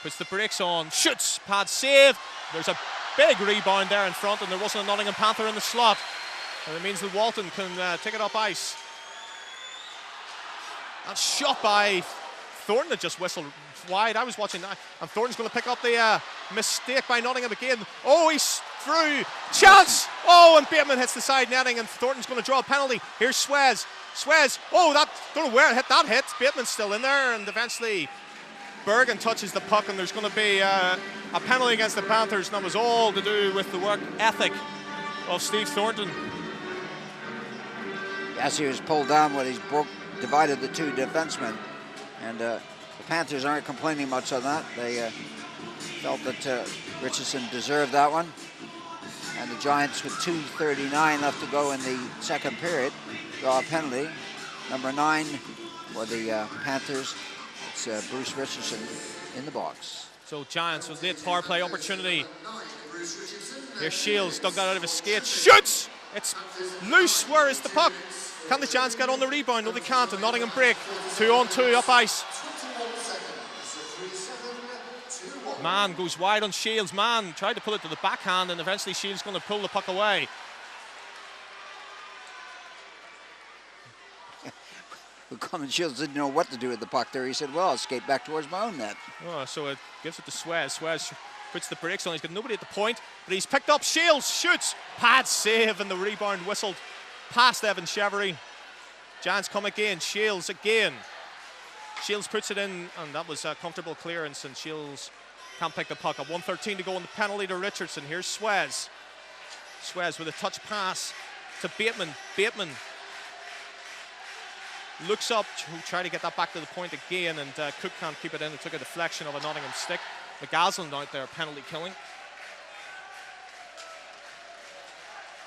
Puts the brakes on. Shoots. Pad save. There's a big rebound there in front, and there wasn't a Nottingham Panther in the slot. And it means that Walton can take it up ice. That's shot by Thornton that just whistled wide. I was watching that, and Thornton's going to pick up the mistake by Nottingham again. Oh, he's through. Chance! Oh, and Bateman hits the side netting, and Thornton's going to draw a penalty. Here's Suez. Suez. Oh, that, don't know where it hit. That hit. Bateman's still in there, and eventually Bergen touches the puck, and there's going to be a penalty against the Panthers, and that was all to do with the work ethic of Steve Thornton. Yes, he was pulled down when he's divided the two defensemen, and the Panthers aren't complaining much on that. They felt that Richardson deserved that one, and the Giants, with 2:39 left to go in the second period, draw a penalty. Number 9 for the Panthers. It's Bruce Richardson in the box. So Giants with late power play opportunity. Here's Shields, dug that out of his skate, shoots! It's loose. Where is the puck? Can the Giants get on the rebound? No, they can't. And Nottingham break. 2-on-2 up ice. Mann goes wide on Shields. Mann tried to pull it to the backhand, and eventually Shields going to pull the puck away. Colin Shields didn't know what to do with the puck there. He said, well, I'll skate back towards my own net. Oh, so it gives it to Suez. Suez puts the brakes on. He's got nobody at the point, but he's picked up. Shields shoots. Pad save, and the rebound whistled past Evan Chevry. Giants come again. Shields again. Shields puts it in, and that was a comfortable clearance, and Shields can't pick the puck up. 1:13 to go in the penalty to Richardson. Here's Suez. Suez with a touch pass to Bateman. Bateman looks up to try to get that back to the point again, and Cook can't keep it in. It took a deflection of a Nottingham stick. McGaslin out there, penalty killing.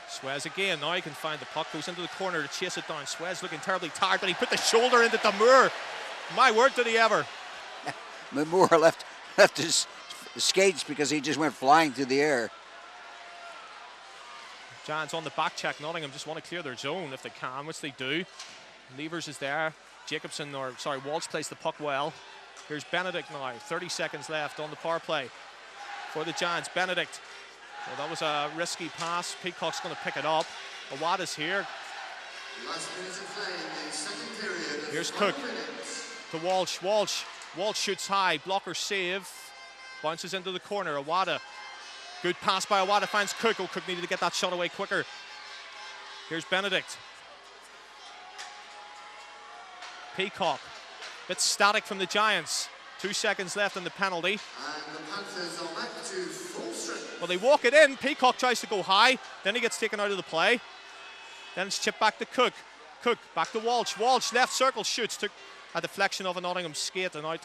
Suez again, now he can find the puck, goes into the corner to chase it down. Suez looking terribly tired, but he put the shoulder into Damour. My word, did he ever. Damour left his skates because he just went flying through the air. Giants on the back check. Nottingham just want to clear their zone if they can, which they do. Levers is there. Walsh plays the puck well. Here's Benedict now. 30 seconds left on the power play for the Giants. Benedict. Well, that was a risky pass. Peacock's going to pick it up. Awada's here. Last minute of play in the second period. Here's Cook to Walsh. Walsh shoots high. Blocker save. Bounces into the corner. Awada. Good pass by Awada. Finds Cook. Oh, Cook needed to get that shot away quicker. Here's Benedict. Peacock. Bit static from the Giants. 2 seconds left in the penalty. And the Panthers are back to full strength. Well, they walk it in. Peacock tries to go high. Then he gets taken out of the play. Then it's chipped back to Cook. Cook back to Walsh. Walsh left circle shoots. Took a deflection of a Nottingham skate and out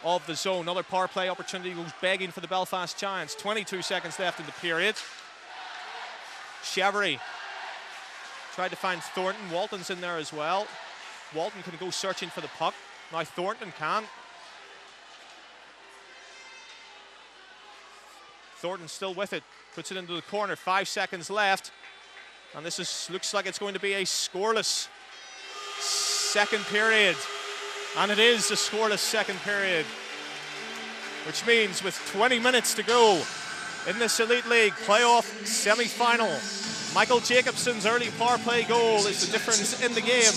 of the zone. Another power play opportunity goes begging for the Belfast Giants. 22 seconds left in the period. Chevery tried to find Thornton. Walton's in there as well. Walton can go searching for the puck. Now Thornton can. Thornton still with it. Puts it into the corner. 5 seconds left. And this looks like it's going to be a scoreless second period. And it is a scoreless second period. Which means with 20 minutes to go in this Elite League playoff semi-final, Michael Jacobson's early power play goal is the difference in the game.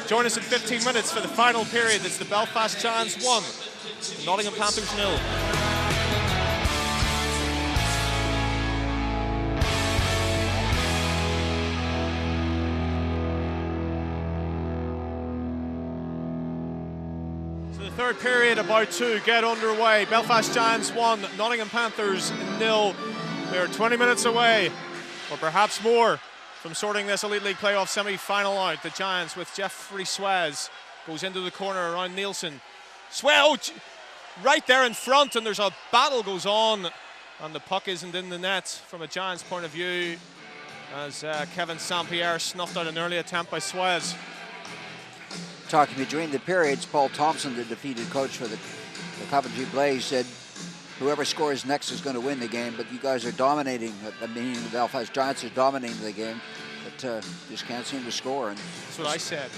Join us in 15 minutes for the final period. It's the Belfast Giants 1, Nottingham Panthers 0. Third period about to get underway. Belfast Giants 1, Nottingham Panthers 0. They're 20 minutes away, or perhaps more, from sorting this Elite League playoff semi-final out. The Giants with Jeffrey Suez goes into the corner around Nielsen. Suez right there in front, and there's a battle goes on, and the puck isn't in the net from a Giants point of view, as Kevin St. Pierre snuffed out an early attempt by Suez. Talking between the periods, Paul Thompson, the defeated coach for the Coventry Blaze, said whoever scores next is going to win the game, but you guys are dominating. I mean, the Belfast Giants are dominating the game, but just can't seem to score. And that's what I said.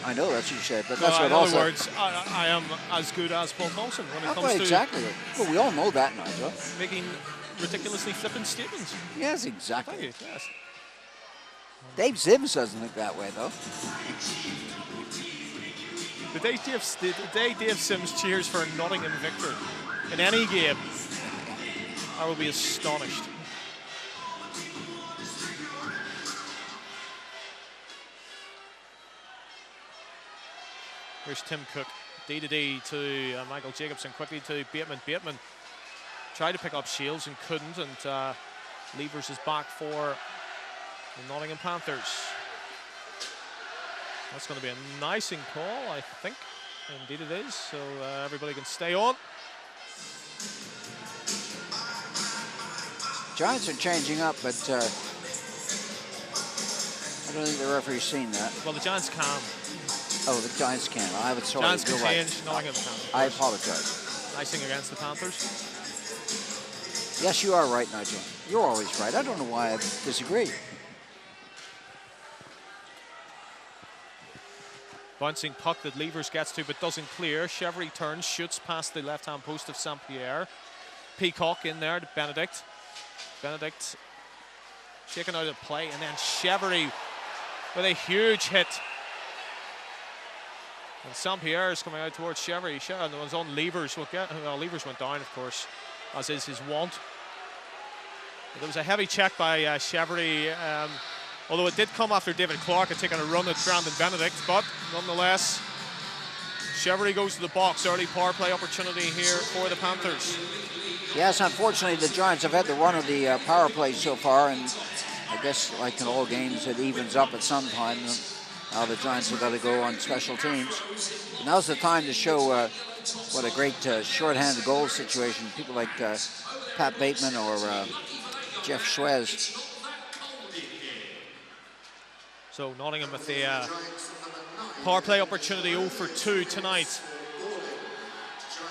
I know that's what you said, but no, that's what in also... other words, I am as good as Paul Thompson when it comes to... Exactly. Well, we all know that now, Joe. Making ridiculously flippant statements. Yes, exactly. Thank you, yes. Dave Sims doesn't think that way, though. The day Dave Sims cheers for a Nottingham victory in any game, I will be astonished. Here's Tim Cook, D to Michael Jacobson, quickly to Bateman. Bateman tried to pick up Shields and couldn't, and Levers is back for the Nottingham Panthers. That's going to be an icing call, I think. Indeed it is, so everybody can stay on. Giants are changing up, but I don't think the referee's seen that. Well, the Giants can. Oh, the Giants can. I haven't saw it. Giants can You're change, right. Nottingham can. I apologize. Icing against the Panthers. Yes, you are right, Nigel. You're always right. I don't know why I disagree. Bouncing puck that Levers gets to but doesn't clear. Chevery turns, shoots past the left-hand post of St. Pierre. Peacock in there to Benedict. Benedict shaken out of play, and then Chevery with a huge hit. And St. Pierre is coming out towards Chevery. And it was on Levers. Well, Levers went down, of course, as is his wont. But there was a heavy check by Chevery. Although it did come after David Clark had taken a run at Brandon Benedict, but nonetheless, Chevrolet goes to the box. Early power play opportunity here for the Panthers. Yes, unfortunately, the Giants have had the run of the power play so far, and I guess, like in all games, it evens up at some time. Now the Giants have got to go on special teams. But now's the time to show what a great shorthanded goal situation. People like Pat Bateman or Jeff Suez. So Nottingham with the power play opportunity 0 for 2 tonight.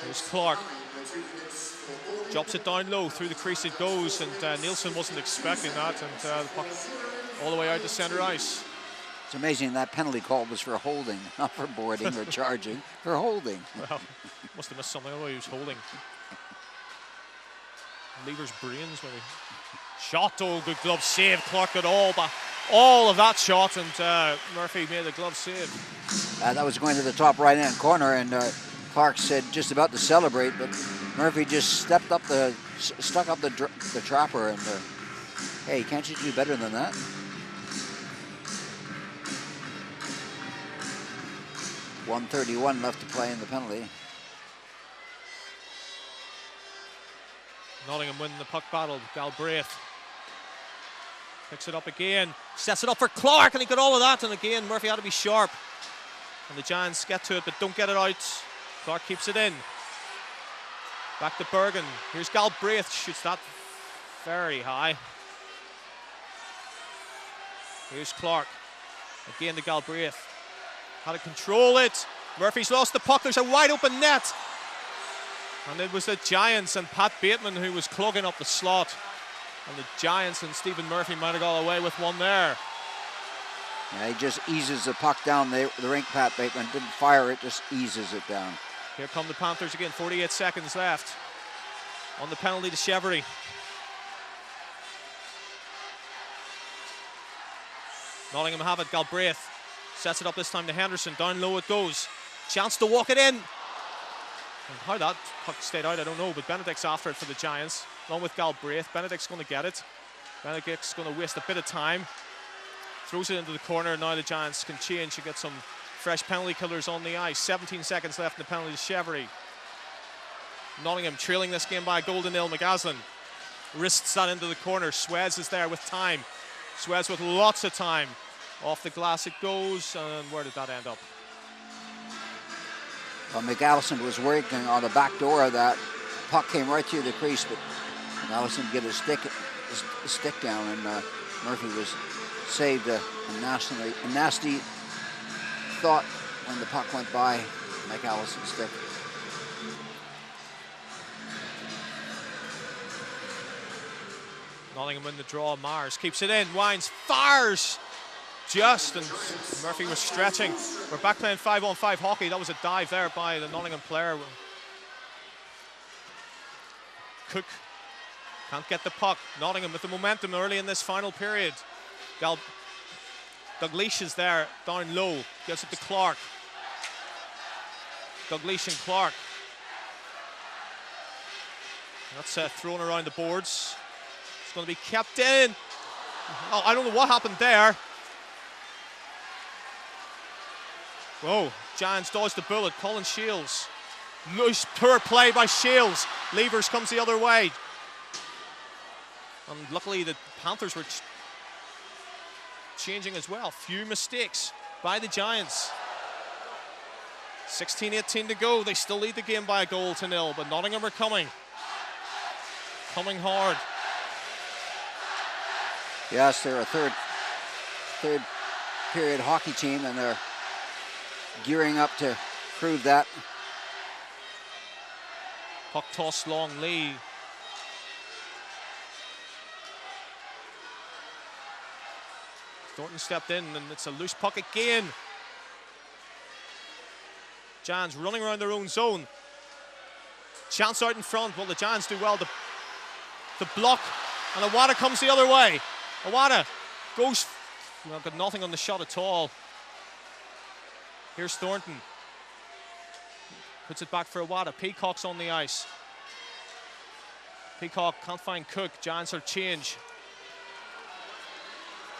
Here's Clark. Drops it down low, through the crease it goes, and Nielsen wasn't expecting that, and the puck all the way out to centre ice. It's amazing that penalty call was for holding, not for boarding or charging, for holding. Well, must have missed something, although he was holding. Lever's brains maybe. Shot, oh, good glove save. Clark got all of that shot, and Murphy made the glove save. That was going to the top right-hand corner, and Clark said just about to celebrate, but Murphy just stuck up the trapper, and hey, can't you do better than that? .131 left to play in the penalty. Nottingham win the puck battle. Galbraith picks it up again, sets it up for Clark, and he got all of that, and again Murphy had to be sharp. And the Giants get to it, but don't get it out. Clark keeps it in. Back to Bergen. Here's Galbraith, shoots that very high. Here's Clark. Again to Galbraith. How to control it. Murphy's lost the puck. There's a wide open net. And it was the Giants and Pat Bateman who was clogging up the slot. And the Giants and Stephen Murphy might have got away with one there. Yeah, he just eases the puck down the rink. Pat Bateman didn't fire it, just eases it down. Here come the Panthers again, 48 seconds left. On the penalty to Chevrolet. Nottingham have it, Galbraith. Sets it up this time to Henderson, down low it goes. Chance to walk it in. And how that puck stayed out, I don't know, but Benedict's after it for the Giants, along with Galbraith. Benedict's going to get it. Benedict's going to waste a bit of time. Throws it into the corner, now the Giants can change and get some fresh penalty killers on the ice. 17 seconds left in the penalty to Chevrolet. Nottingham trailing this game by a goal to nil. McAslin wrists that into the corner. Suez is there with time. Suez with lots of time. Off the glass it goes, and where did that end up? Well, McAllison was working on the back door of that. Puck came right through the crease, but McAllison get his stick down, and Murphy was saved a nasty thought when the puck went by McAllison's stick. Nottingham win the draw. Mars keeps it in, winds, fires. Just, and Murphy was stretching. We're back playing 5-on-5 hockey. That was a dive there by the Nottingham player. Cook can't get the puck. Nottingham with the momentum early in this final period. Dalglish is there, down low. Gives it to Clark. Dalglish and Clark. That's thrown around the boards. It's going to be kept in. Oh, I don't know what happened there. Whoa, Giants dodged the bullet. Colin Shields. Nice poor play by Shields. Levers comes the other way. And luckily the Panthers were changing as well. Few mistakes by the Giants. 16-18 to go. They still lead the game by a goal to nil, but Nottingham are coming. Coming hard. Yes, they're a third period hockey team, and they're gearing up to prove that. Puck toss long, Lee. Thornton stepped in, and it's a loose puck again. Giants running around their own zone. Chance out in front. Well, the Giants do well to block, and Awada comes the other way. Awada goes, well, got nothing on the shot at all. Here's Thornton. Puts it back for Awada. Peacock's on the ice. Peacock can't find Cook. Giants are change.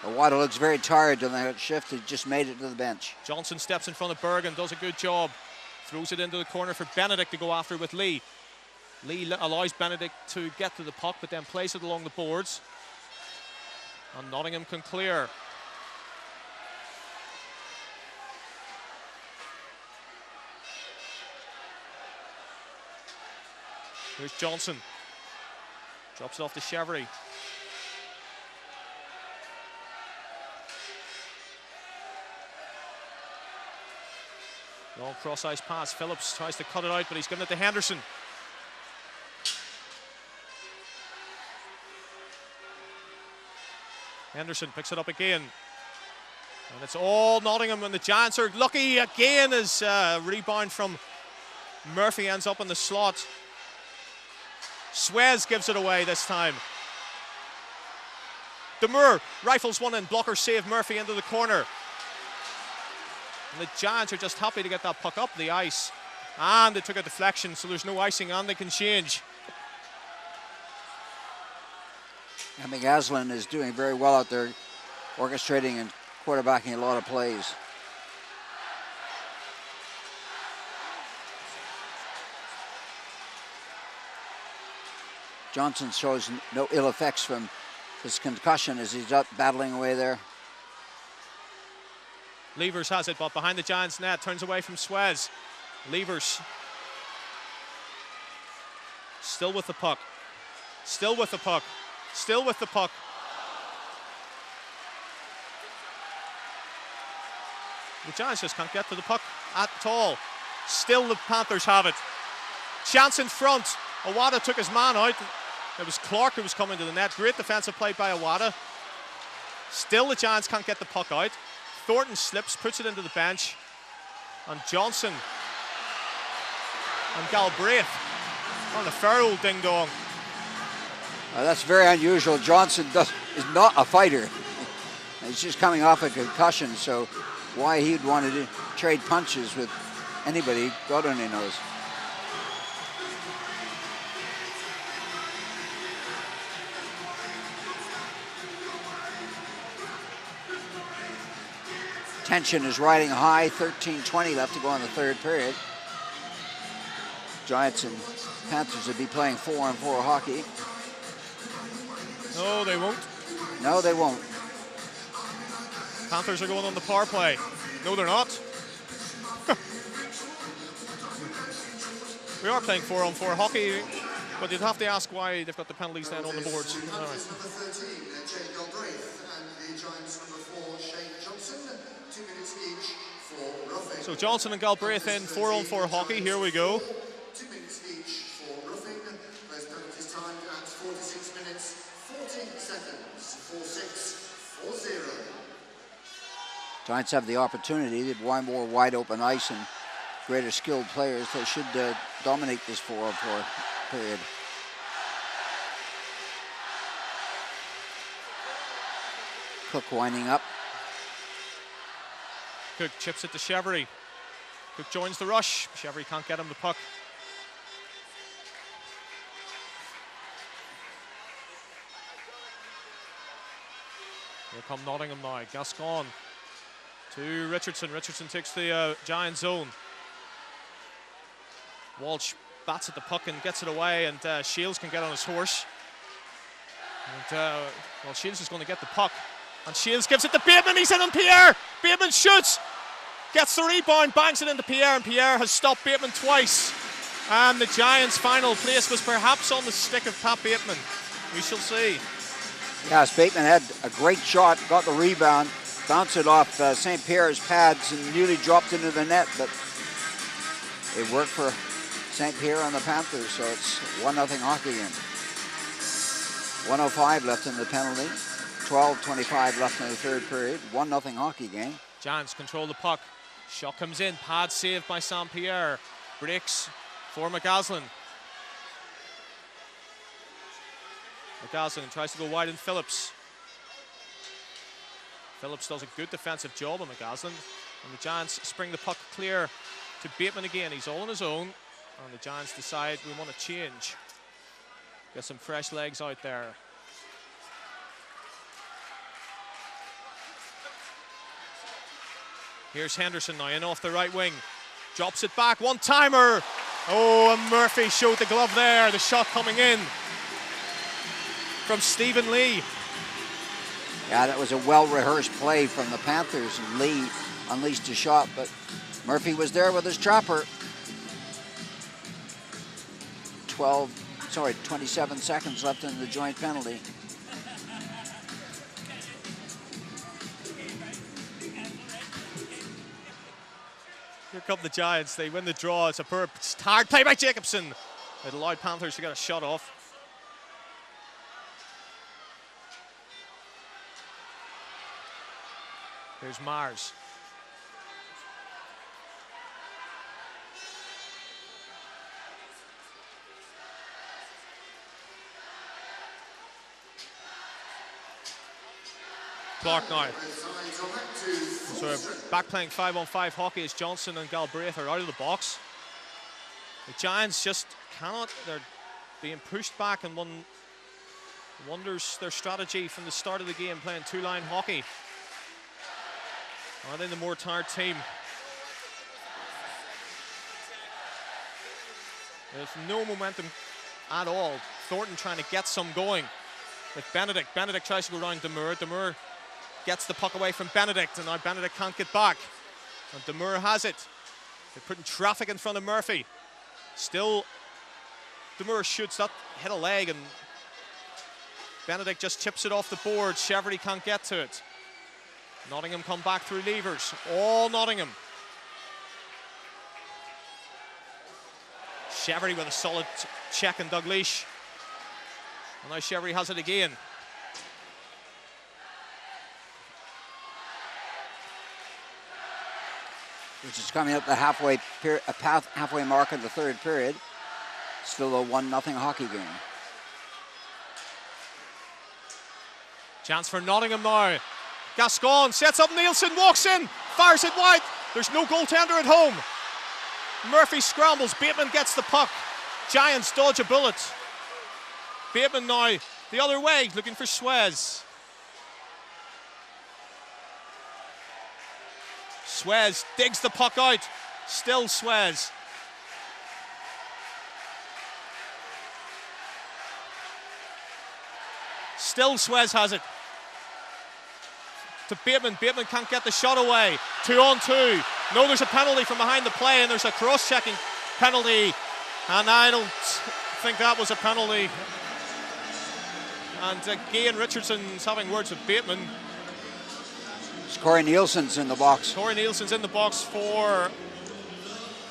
Awada looks very tired on that shift. He just made it to the bench. Johnson steps in front of Bergen, does a good job. Throws it into the corner for Benedict to go after with Lee. Lee allows Benedict to get to the puck, but then plays it along the boards. And Nottingham can clear. Here's Johnson. Drops it off to Chevery. Long cross-ice pass. Phillips tries to cut it out, but he's given it to Henderson. Henderson picks it up again. And it's all Nottingham, and the Giants are lucky again as rebound from Murphy ends up in the slot. Suez gives it away this time. Demure rifles one in, blocker save, Murphy into the corner. And the Giants are just happy to get that puck up the ice. And they took a deflection, so there's no icing and they can change. And McGaslin is doing very well out there, orchestrating and quarterbacking a lot of plays. Johnson shows no ill effects from his concussion as he's up battling away there. Levers has it, but behind the Giants' net, turns away from Suez. Levers still with the puck. Still with the puck. Still with the puck. The Giants just can't get to the puck at all. Still the Panthers have it. Chance in front. Awada took his man out. It was Clark who was coming to the net. Great defensive play by Awada. Still the Giants can't get the puck out. Thornton slips, puts it into the bench. And Johnson and Galbraith on a fair old ding-dong. That's very unusual. Johnson is not a fighter. He's just coming off a concussion, so why he'd want to trade punches with anybody, God only knows. Tension is riding high, 13:20 left to go in the third period. Giants and Panthers will be playing 4-on-4 hockey. No, they won't. No, they won't. Panthers are going on the power play. No, they're not. We are playing 4-on-4 hockey, but you'd have to ask why they've got the penalties then on the boards. All right. Number 13, Jay Galbraith, and the Giants number 4, Shane Johnson. 2 minutes each for roughing. So Johnson and Galbraith in 4-on-4 hockey. Here we go. 2 minutes each for roughing. Those penalties timed at 46 minutes, 40 seconds. 4-6, 4-0. Giants have the opportunity. They'd want more wide open ice and greater skilled players. They should dominate this 4-on-4 period. Cook winding up. Cook chips it to Chevery. Cook joins the rush. Chevery can't get him the puck. Here come Nottingham now. Gascon to Richardson. Richardson takes the Giant zone. Walsh bats at the puck and gets it away, and Shields can get on his horse. And, well, Shields is going to get the puck. And Shields gives it to Bateman. He's in on Pierre. Bateman shoots. Gets the rebound, bangs it into Pierre, and Pierre has stopped Bateman twice. And the Giants' final place was perhaps on the stick of Pat Bateman. We shall see. Yes, Bateman had a great shot, got the rebound, bounced it off St. Pierre's pads and nearly dropped into the net, but it worked for St. Pierre and the Panthers, so it's 1-0 hockey game. 1:05 left in the penalty, 12:25 left in the third period, 1-0 hockey game. Giants control the puck. Shot comes in, pad saved by St. Pierre. Breaks for McGaslin. McGaslin tries to go wide in Phillips. Phillips does a good defensive job on McGaslin. And the Giants spring the puck clear to Bateman again. He's all on his own. And the Giants decide we want to change. Get some fresh legs out there. Here's Henderson now in off the right wing. Drops it back, one-timer. Oh, and Murphy showed the glove there. The shot coming in from Stephen Lee. Yeah, that was a well-rehearsed play from the Panthers, and Lee unleashed a shot, but Murphy was there with his trapper. 27 seconds left in the joint penalty. Here come the Giants. They win the draw. It's a hard play by Jacobson. It allowed Panthers to get a shot off. Here's Mars. Clark now. So back playing 5-on-5 hockey as Johnson and Galbraith are out of the box. The Giants just cannot. They're being pushed back, and one wonders their strategy from the start of the game, playing two-line hockey. Are they the more tired team? There's no momentum at all. Thornton trying to get some going with Benedict. Benedict tries to go around Demure. Demure gets the puck away from Benedict, and now Benedict can't get back. And Demure has it. They're putting traffic in front of Murphy. Still, Demure shoots that, hit a leg, and Benedict just chips it off the board. Cheverty can't get to it. Nottingham come back through levers. All Nottingham. Cheverty with a solid check and Dalglish. And now Cheverty has it again. Which is coming up the halfway mark of the third period. Still a 1-0 hockey game. Chance for Nottingham now. Gascon sets up Nielsen, walks in, fires it wide. There's no goaltender at home. Murphy scrambles, Bateman gets the puck. Giants dodge a bullet. Bateman now the other way, looking for Suez. Suez digs the puck out. Still Suez. Still Suez has it. To Bateman. Bateman can't get the shot away. 2-on-2. No, there's a penalty from behind the play, and there's a cross-checking penalty. And I don't think that was a penalty. And Gahan Richardson's having words with Bateman. Corey Nielsen's in the box. Corey Nielsen's in the box for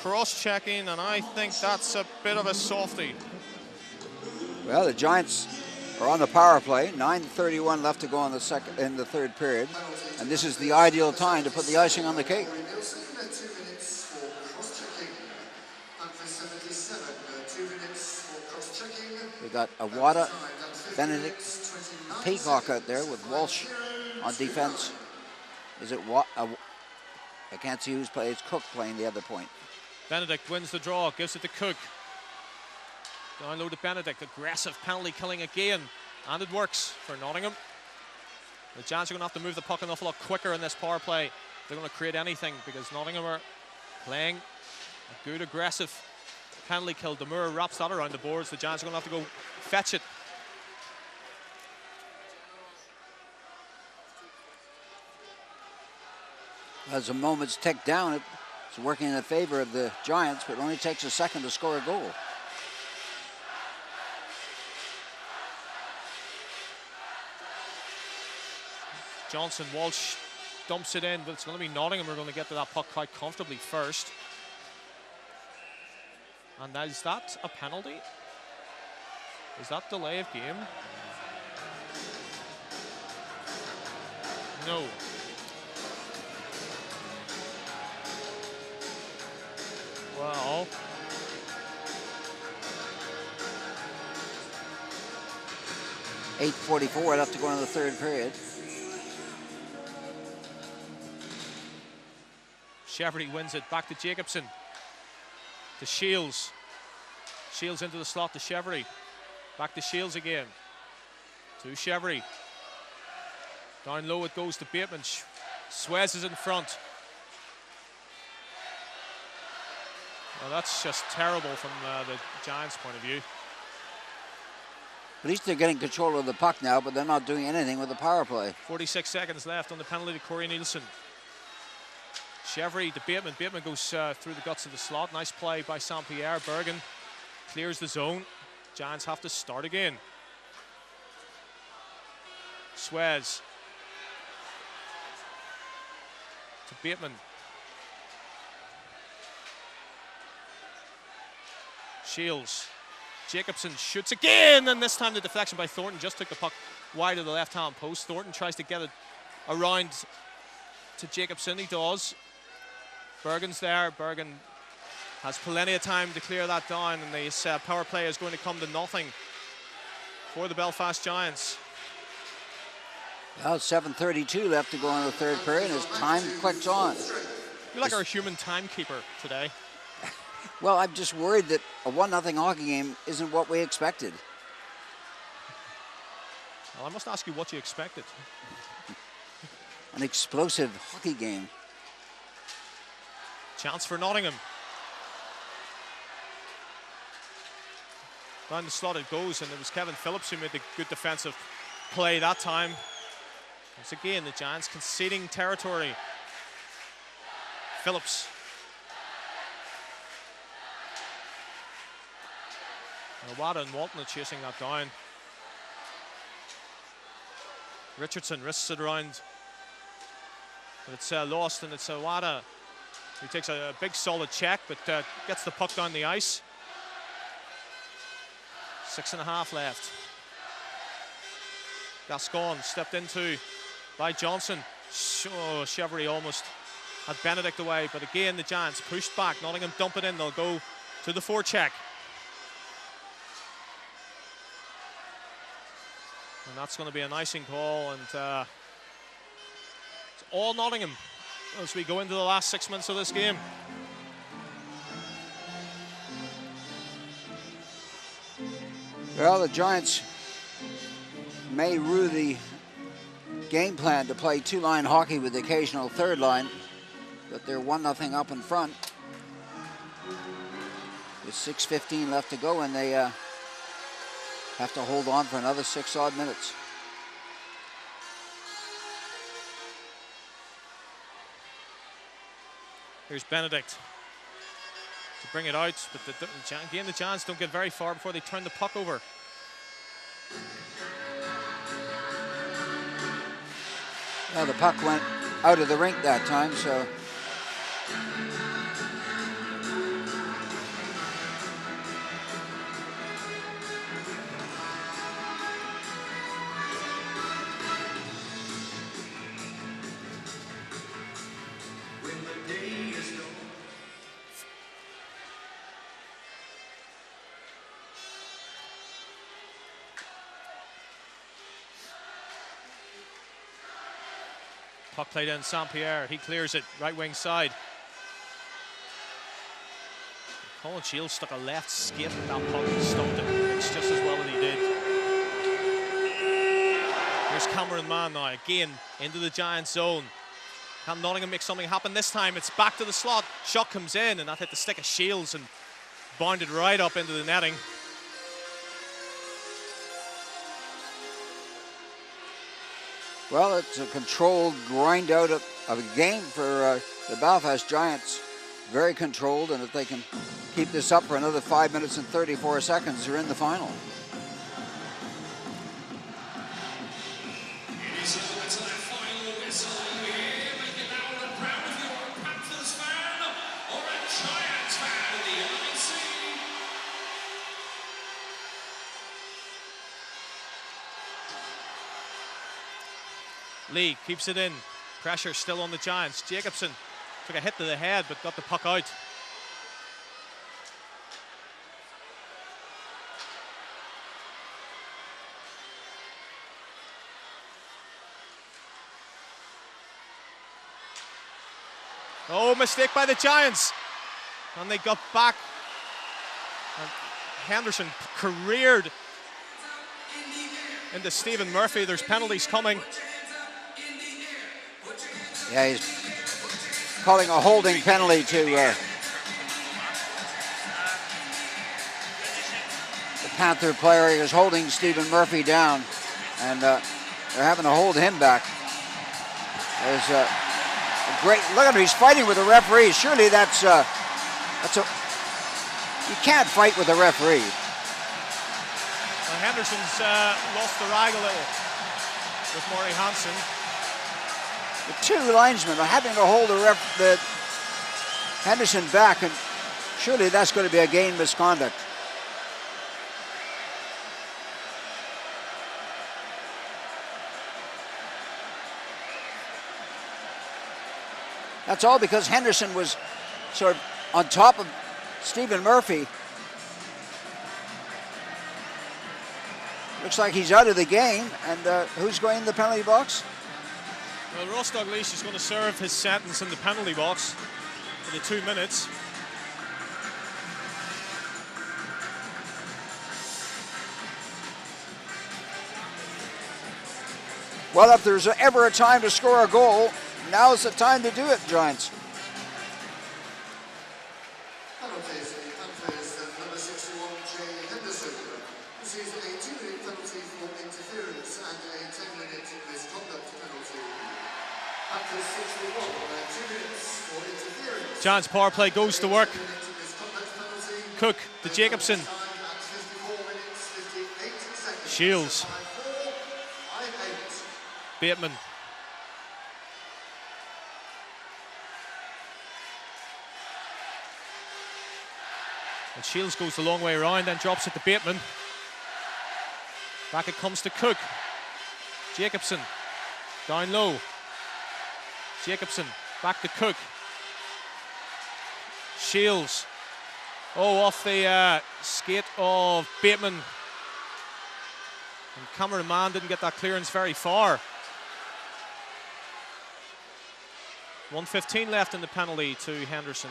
cross-checking, and I think that's a bit of a softie. Well, the Giants are on the power play. 9:31 left to go in the third period, and this is the ideal time to put the icing on the cake. We got Awada, Benedict, Peacock out there with Walsh on defense. Is it what? I can't see who's playing. It's Cook playing the other point. Benedict wins the draw, gives it to Cook. Down low to Benedict, aggressive penalty killing again, and it works for Nottingham. The Giants are going to have to move the puck an awful lot quicker in this power play if they're going to create anything, because Nottingham are playing a good aggressive penalty kill. Demure wraps that around the boards. The Giants are going to have to go fetch it. As the moments tick down, it's working in favor of the Giants, but it only takes a second to score a goal. Johnson, Walsh dumps it in, but it's going to be Nottingham who are going to get to that puck quite comfortably first. And is that a penalty? Is that delay of game? No. Well, 8:44 left to go in the third period. Cheverty wins it back to Jacobson. To Shields. Shields into the slot to Cheverty. Back to Shields again. To Cheverty. Down low it goes to Bateman. Suez is in front. Well, that's just terrible from the Giants' point of view. At least they're getting control of the puck now, but they're not doing anything with the power play. 46 seconds left on the penalty to Corey Nielsen. Chevry to Bateman. Bateman goes through the guts of the slot. Nice play by St. Pierre. Bergen clears the zone. Giants have to start again. Suez to Bateman. Shields. Jacobson shoots again, and this time the deflection by Thornton just took the puck wide of the left-hand post. Thornton tries to get it around to Jacobson. He does. Bergen's there. Bergen has plenty of time to clear that down, and this power play is going to come to nothing for the Belfast Giants. Well, 7:32 left to go in the third period, and as time clicks on. You're like our human timekeeper today. Well, I'm just worried that a 1-0 hockey game isn't what we expected. Well, I must ask you what you expected. An explosive hockey game. Chance for Nottingham. Down the slot it goes, and it was Kevin Phillips who made the good defensive play that time. Once again, the Giants conceding territory. Phillips. Wada and Walton are chasing that down. Richardson wrists it around. But it's lost, and it's Wada who takes a big solid check, but gets the puck down the ice. 6.5 left. Gascon stepped into by Johnson. Oh, Chevry almost had Benedict away, but again the Giants pushed back. Nottingham dump it in. They'll go to the forecheck. And that's going to be an icing call, and it's all Nottingham as we go into the last 6 minutes of this game. Well, the Giants may rue the game plan to play two-line hockey with the occasional third line, but they're 1-0 up in front with 6:15 left to go, and they have to hold on for another 6 odd minutes. Here's Benedict to bring it out, but again the Giants don't get very far before they turn the puck over. Well, the puck went out of the rink that time, so Puck played in St. Pierre. He clears it, right wing side. Colin Shields stuck a left skate at that puck and stumped it. It's just as well as he did. Here's Cameron Mann now, again into the Giants zone. Can Nottingham make something happen this time? It's back to the slot. Shot comes in, and that hit the stick of Shields and bounded right up into the netting. well, it's a controlled grind out of a game for the Belfast Giants. Very controlled, and if they can keep this up for another 5 minutes and 34 seconds, they're in the final. It is overtime final whistle. Here, make it loud and proud if you're a Panthers fan or a Giants fan in the LEC. Lee keeps it in. Pressure still on the Giants. Jacobson took a hit to the head but got the puck out. Oh, mistake by the Giants. And they got back. And Henderson careered into Stephen Murphy. There's penalties coming. Yeah, he's calling a holding penalty to Panther player is holding Stephen Murphy down, and they're having to hold him back. There's a great look at him. He's fighting with the referee. Surely you can't fight with the referee. Well, Henderson's lost the rag a little with Maury Hansen. The two linesmen are having to hold the Henderson back, and surely that's going to be a game misconduct. That's all because Henderson was sort of on top of Stephen Murphy. Looks like he's out of the game, and who's going in the penalty box? Well, Ross Dalglish is going to serve his sentence in the penalty box for the 2 minutes. Well, if there's ever a time to score a goal, now's the time to do it, Giants. Penalties. Panthers, number 61, Jay Henderson, receives a 2-minute penalty for interference and a 10-minute misconduct penalty. Panthers 61, 2 minutes for interference. Giants power play goes to work. Cook to Jacobson. Shields. Bateman. And Shields goes the long way around, then drops it to Bateman. Back it comes to Cook. Jacobson. Down low. Jacobson. Back to Cook. Shields. Oh, off the skate of Bateman. And Cameron Mann didn't get that clearance very far. 1:15 left in the penalty to Henderson.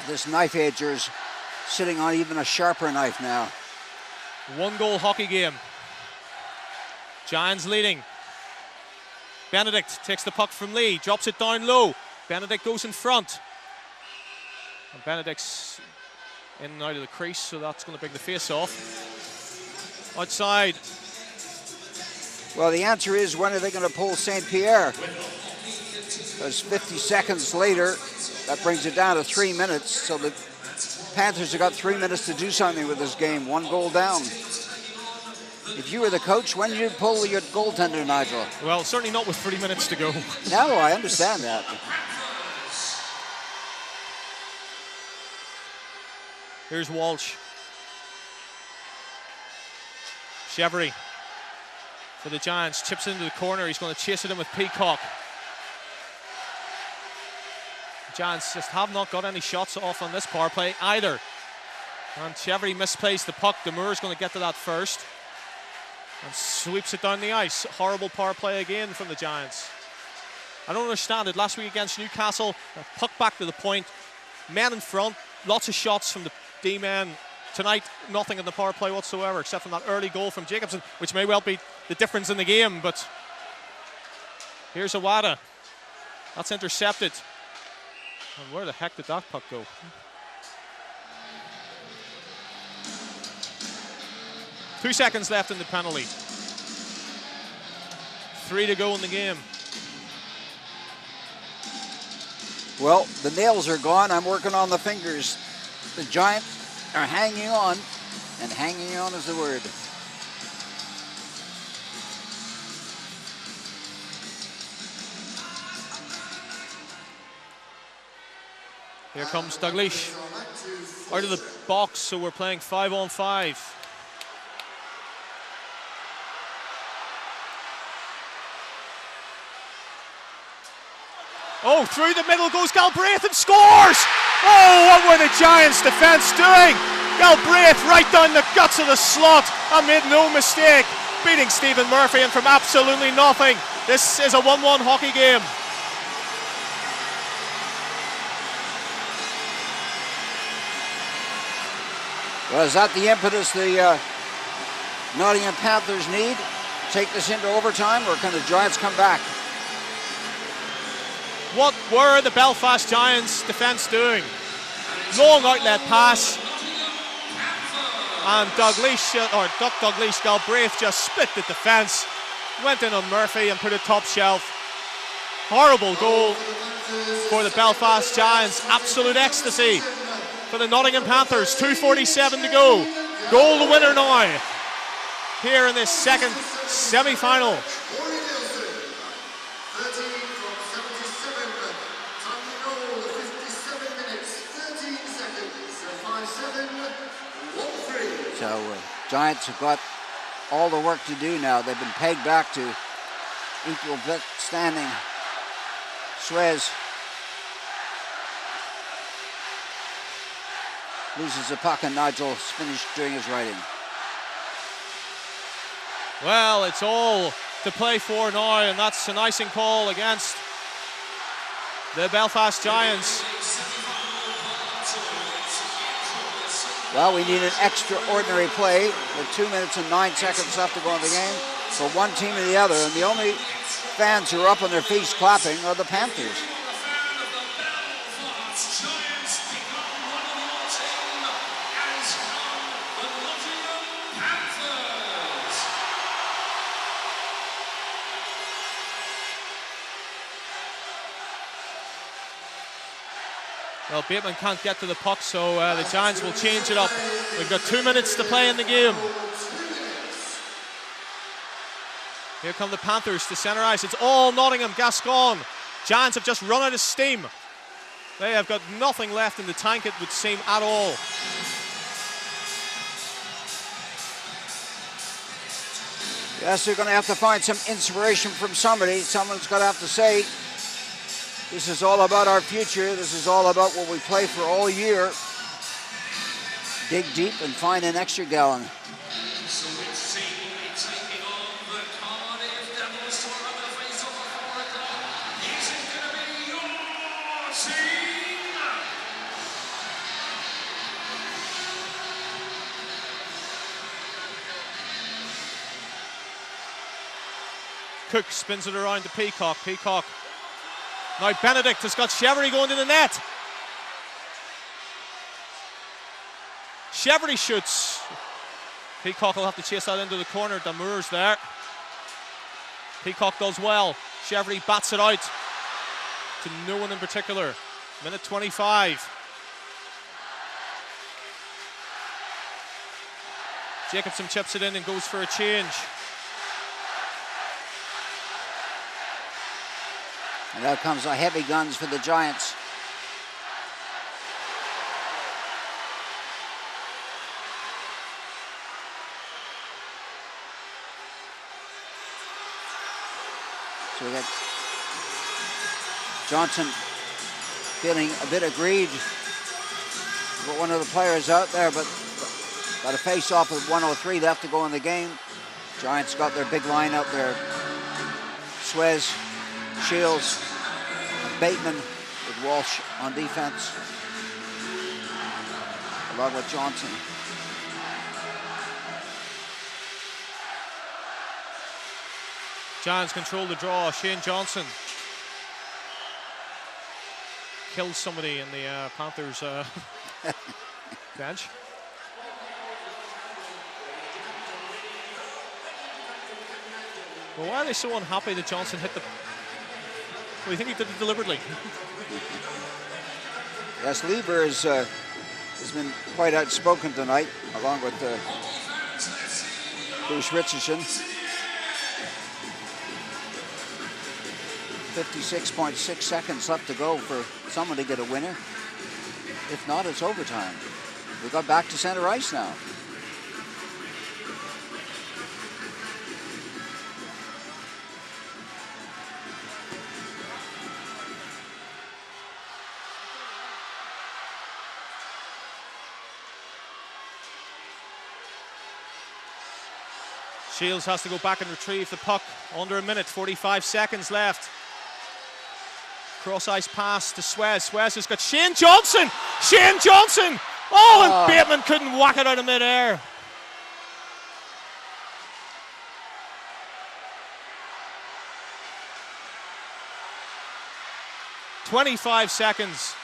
This knife edger's sitting on even a sharper knife now. 1-goal hockey game. Giants leading. Benedict takes the puck from Lee, drops it down low. Benedict goes in front. And Benedict's in and out of the crease, so that's going to bring the face off. Outside. Well, the answer is, when are they going to pull St. Pierre? Because 50 seconds later, that brings it down to 3 minutes. So the Panthers have got 3 minutes to do something with this game. 1 goal down. If you were the coach, when did you pull your goaltender, Nigel? Well, certainly not with 3 minutes to go. No, I understand that. Here's Walsh. Chevery for the Giants. Chips into the corner. He's going to chase it in with Peacock. The Giants just have not got any shots off on this power play either. And Chevery misplays the puck. Demure's going to get to that first. And sweeps it down the ice. Horrible power play again from the Giants. I don't understand it. Last week against Newcastle, a puck back to the point. Men in front. Lots of shots from the D-men. Tonight, nothing in the power play whatsoever, except from that early goal from Jacobson, which may well be the difference in the game. But here's Awada. That's intercepted. And where the heck did that puck go? Two seconds left in the penalty. 3 to go in the game. Well, the nails are gone. I'm working on the fingers. The Giants are hanging on, and hanging on is the word. Here comes Dalglish out of the box, so we're playing 5-on-5. Oh, through the middle goes Galbraith and scores! Oh, what were the Giants' defence doing? Galbraith right down the guts of the slot and made no mistake, beating Stephen Murphy, and from absolutely nothing. This is a 1-1 hockey game. Well, is that the impetus the Nottingham Panthers need? Take this into overtime, or can the Giants come back? What were the Belfast Giants defence doing? Long outlet pass. And Douglas Galbraith just split the defence. Went in on Murphy and put it top shelf. Horrible goal for the Belfast Giants. Absolute ecstasy for the Nottingham Panthers. 2:47 to go. Goal the winner now here in this second semi-final. So Giants have got all the work to do now. They've been pegged back to equal standing. Suez loses the puck and Nigel's finished doing his writing. Well, it's all to play for now, and that's an icing call against the Belfast Giants. Well, we need an extraordinary play with 2 minutes and 9 seconds left to go in the game for one team or the other, and the only fans who are up on their feet clapping are the Panthers. Well, Bateman can't get to the puck, so the Giants will change it up. We've got 2 minutes to play in the game. Here come the Panthers to centre ice. It's all Nottingham, Gascon. Giants have just run out of steam. They have got nothing left in the tank, it would seem, at all. Yes, they're going to have to find some inspiration from somebody. Someone's going to have to say, this is all about our future. This is all about what we play for all year. Dig deep and find an extra gallon. So which team will be taking on the Cardiff Devils to run the face off at 4 o'clock? Is it going to be your team? Cook spins it around to Peacock. Peacock. Now Benedict has got Cheverty going to the net. Cheverty shoots. Peacock will have to chase that into the corner. Damour's there. Peacock does well. Cheverty bats it out to no one in particular. Minute 25. Jacobson chips it in and goes for a change. And out comes the heavy guns for the Giants. So we got Johnson feeling a bit aggrieved. Got one of the players out there, but got a face-off with 1:03 left to go in the game. Giants got their big line out there. Suez, Shields, and Bateman with Walsh on defense, along with Johnson. Giants control the draw. Shane Johnson kills somebody in the Panthers bench. Well, why are they so unhappy that Johnson hit the... Well, you think he did it deliberately? Yes, Lieber has been quite outspoken tonight, along with Bruce Richardson. 56.6 seconds left to go for someone to get a winner. If not, it's overtime. We got back to center ice now. Shields has to go back and retrieve the puck. Under a minute, 45 seconds left. Cross ice pass to Suez. Suez has got Shane Johnson. Shane Johnson. Oh, and Bateman couldn't whack it out of midair. 25 seconds.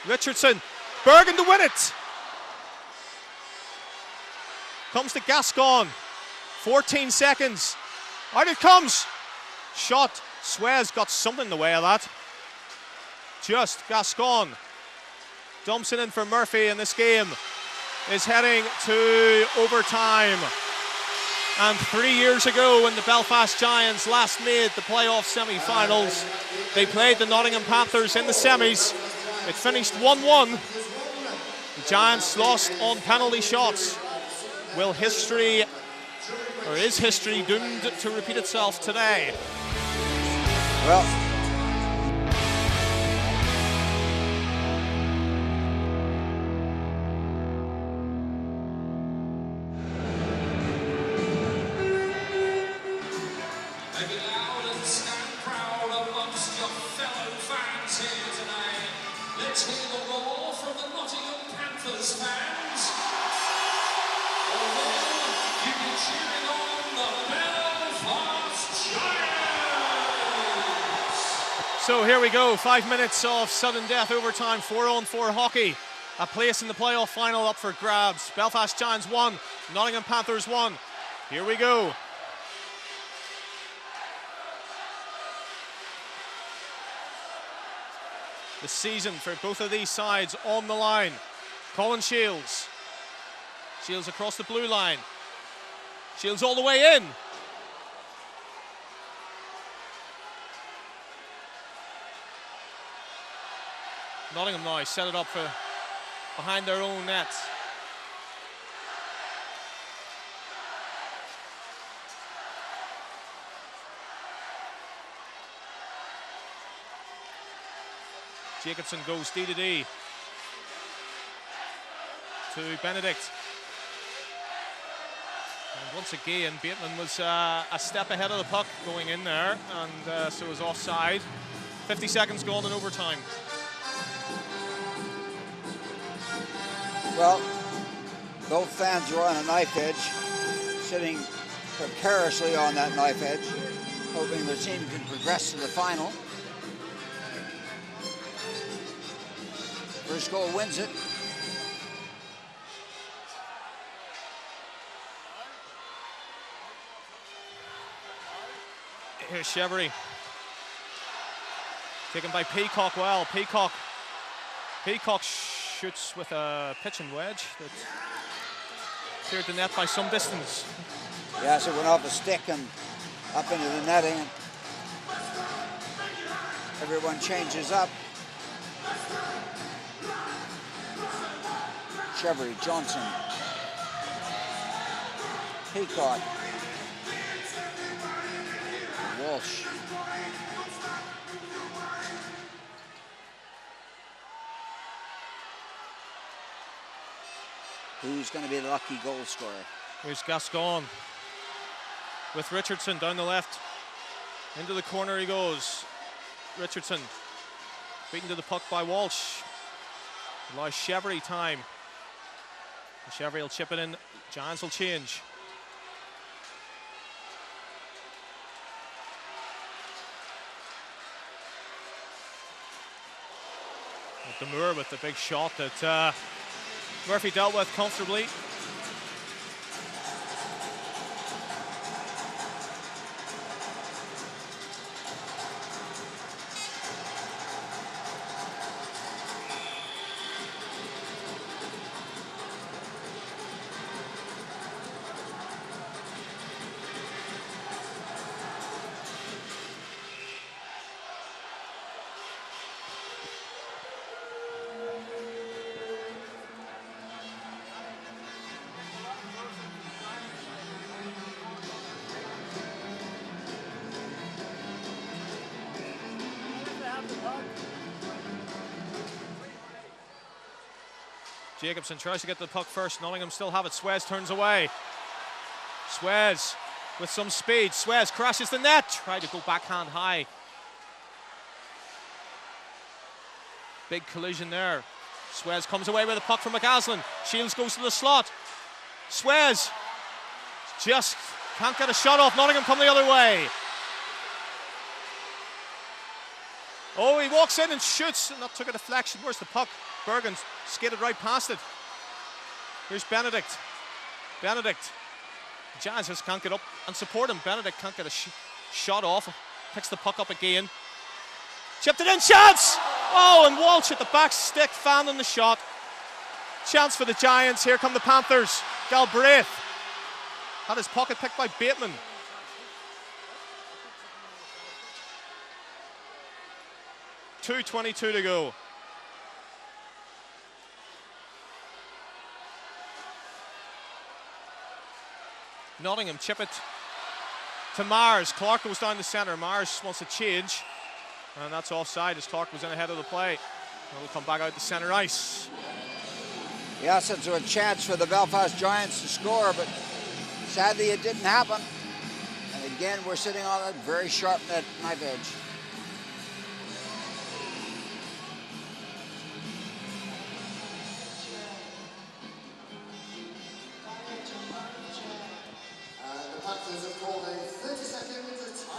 Richardson, Bergen to win it. Comes to Gascon, 14 seconds. Out it comes. Shot, Suez got something in the way of that. Just Gascon dumps it in for Murphy, and this game is heading to overtime. And 3 years ago, when the Belfast Giants last made the playoff semi-finals, they played the Nottingham Panthers in the semis. It finished 1-1. The Giants lost on penalty shots. Will history, or is history doomed to repeat itself today? Well, Make it loud and stand proud amongst your fellow fans here today. Let's hear the roar from the Nottingham Panthers fans. Or will you be cheering on the Belfast Giants? So here we go, 5 minutes of sudden death overtime, 4-on-4 hockey. A place in the playoff final up for grabs. Belfast Giants 1, Nottingham Panthers 1. Here we go. The season for both of these sides on the line. Colin Shields. Shields across the blue line. Shields all the way in. Nottingham now set it up for behind their own nets. Jacobson goes D to D to Benedict. And once again, Bateman was a step ahead of the puck going in there, and so was offside. 50 seconds gone in overtime. well, both fans were on a knife edge, sitting precariously on that knife edge, hoping their team can progress to the final. First goal wins it. Here's Chevry. Taken by Peacock well. Peacock shoots with a pitching wedge that cleared the net by some distance. Yes, it went off a stick and up into the netting. Everyone changes up. Chevry, Johnson, Peacock, Walsh. Who's going to be the lucky goal scorer? Here's Gascon with Richardson down the left. Into the corner he goes. Richardson beaten to the puck by Walsh. Allows Chevry time. Chevry will chip it in. Giants will change. Demure with the big shot that Murphy dealt with comfortably. Jacobson tries to get the puck first. Nottingham still have it. Suez turns away. Suez with some speed. Suez crashes the net. Tried to go backhand high. Big collision there. Suez comes away with the puck from McCaslin. Shields goes to the slot. Suez just can't get a shot off. Nottingham come the other way. Oh, he walks in and shoots, and that took a deflection. Where's the puck? Bergen skated right past it. Here's Benedict. Benedict. Giants just can't get up and support him. Benedict can't get a shot off. Picks the puck up again. Chipped it in, chance! Oh, and Walsh at the back stick, fanning the shot. Chance for the Giants. Here come the Panthers. Galbraith had his pocket picked by Bateman. .2:22 to go. Nottingham chip it to Mars. Clark goes down the centre. Mars wants to change, and that's offside as Clark was in ahead of the play. He'll come back out to centre ice. Yes, it's a chance for the Belfast Giants to score, but sadly it didn't happen. And again, we're sitting on a very sharp net knife edge.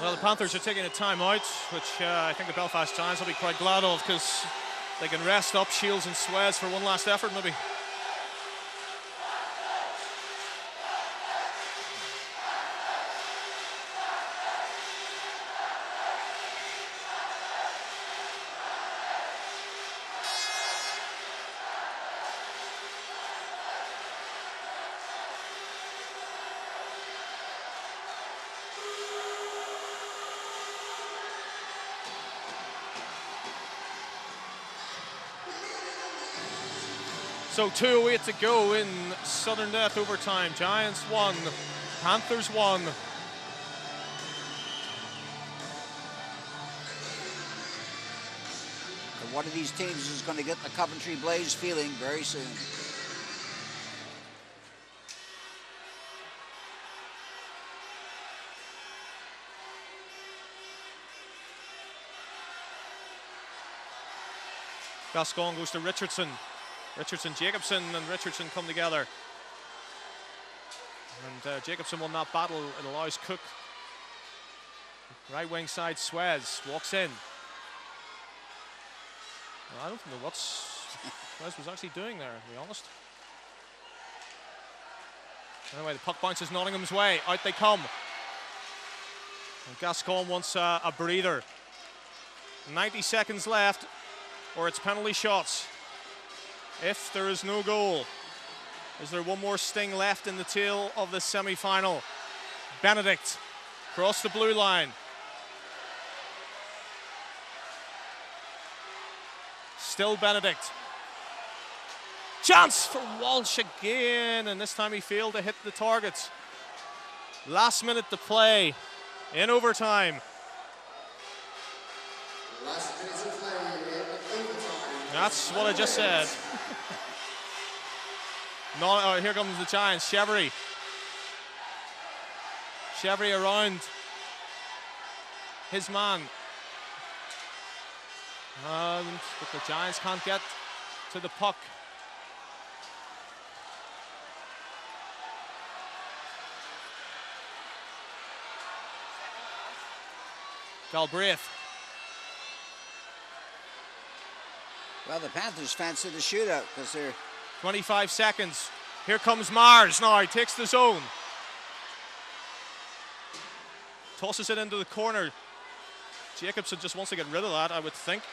Well, the Panthers are taking a timeout, which I think the Belfast Giants will be quite glad of, because they can rest up Shields and Suez for one last effort, maybe. So 2:08 to go in Southern Death overtime. Giants 1, Panthers 1. And one of these teams is going to get the Coventry Blaze feeling very soon. Gascon goes to Richardson. Richardson, Jacobson, and Richardson come together. And Jacobson won that battle. It allows Cook. Right wing side, Suez walks in. Well, I don't know what Suez was actually doing there, to be honest. Anyway, the puck bounces Nottingham's way. Out they come. And Gascon wants a breather. 90 seconds left, or it's penalty shots. If there is no goal, is there one more sting left in the tail of the semi-final? Benedict across the blue line. Still Benedict. Chance for Walsh again, and this time he failed to hit the target. Last minute to play in overtime. Last minute to play in overtime. That's what I just said. No, here comes the Giants. Chevry. Chevry around his man. But the Giants can't get to the puck. Galbraith. Well, the Panthers fancy the shootout because they're 25 seconds. Here comes Mars now. He takes the zone. Tosses it into the corner. Jacobson just wants to get rid of that, I would think.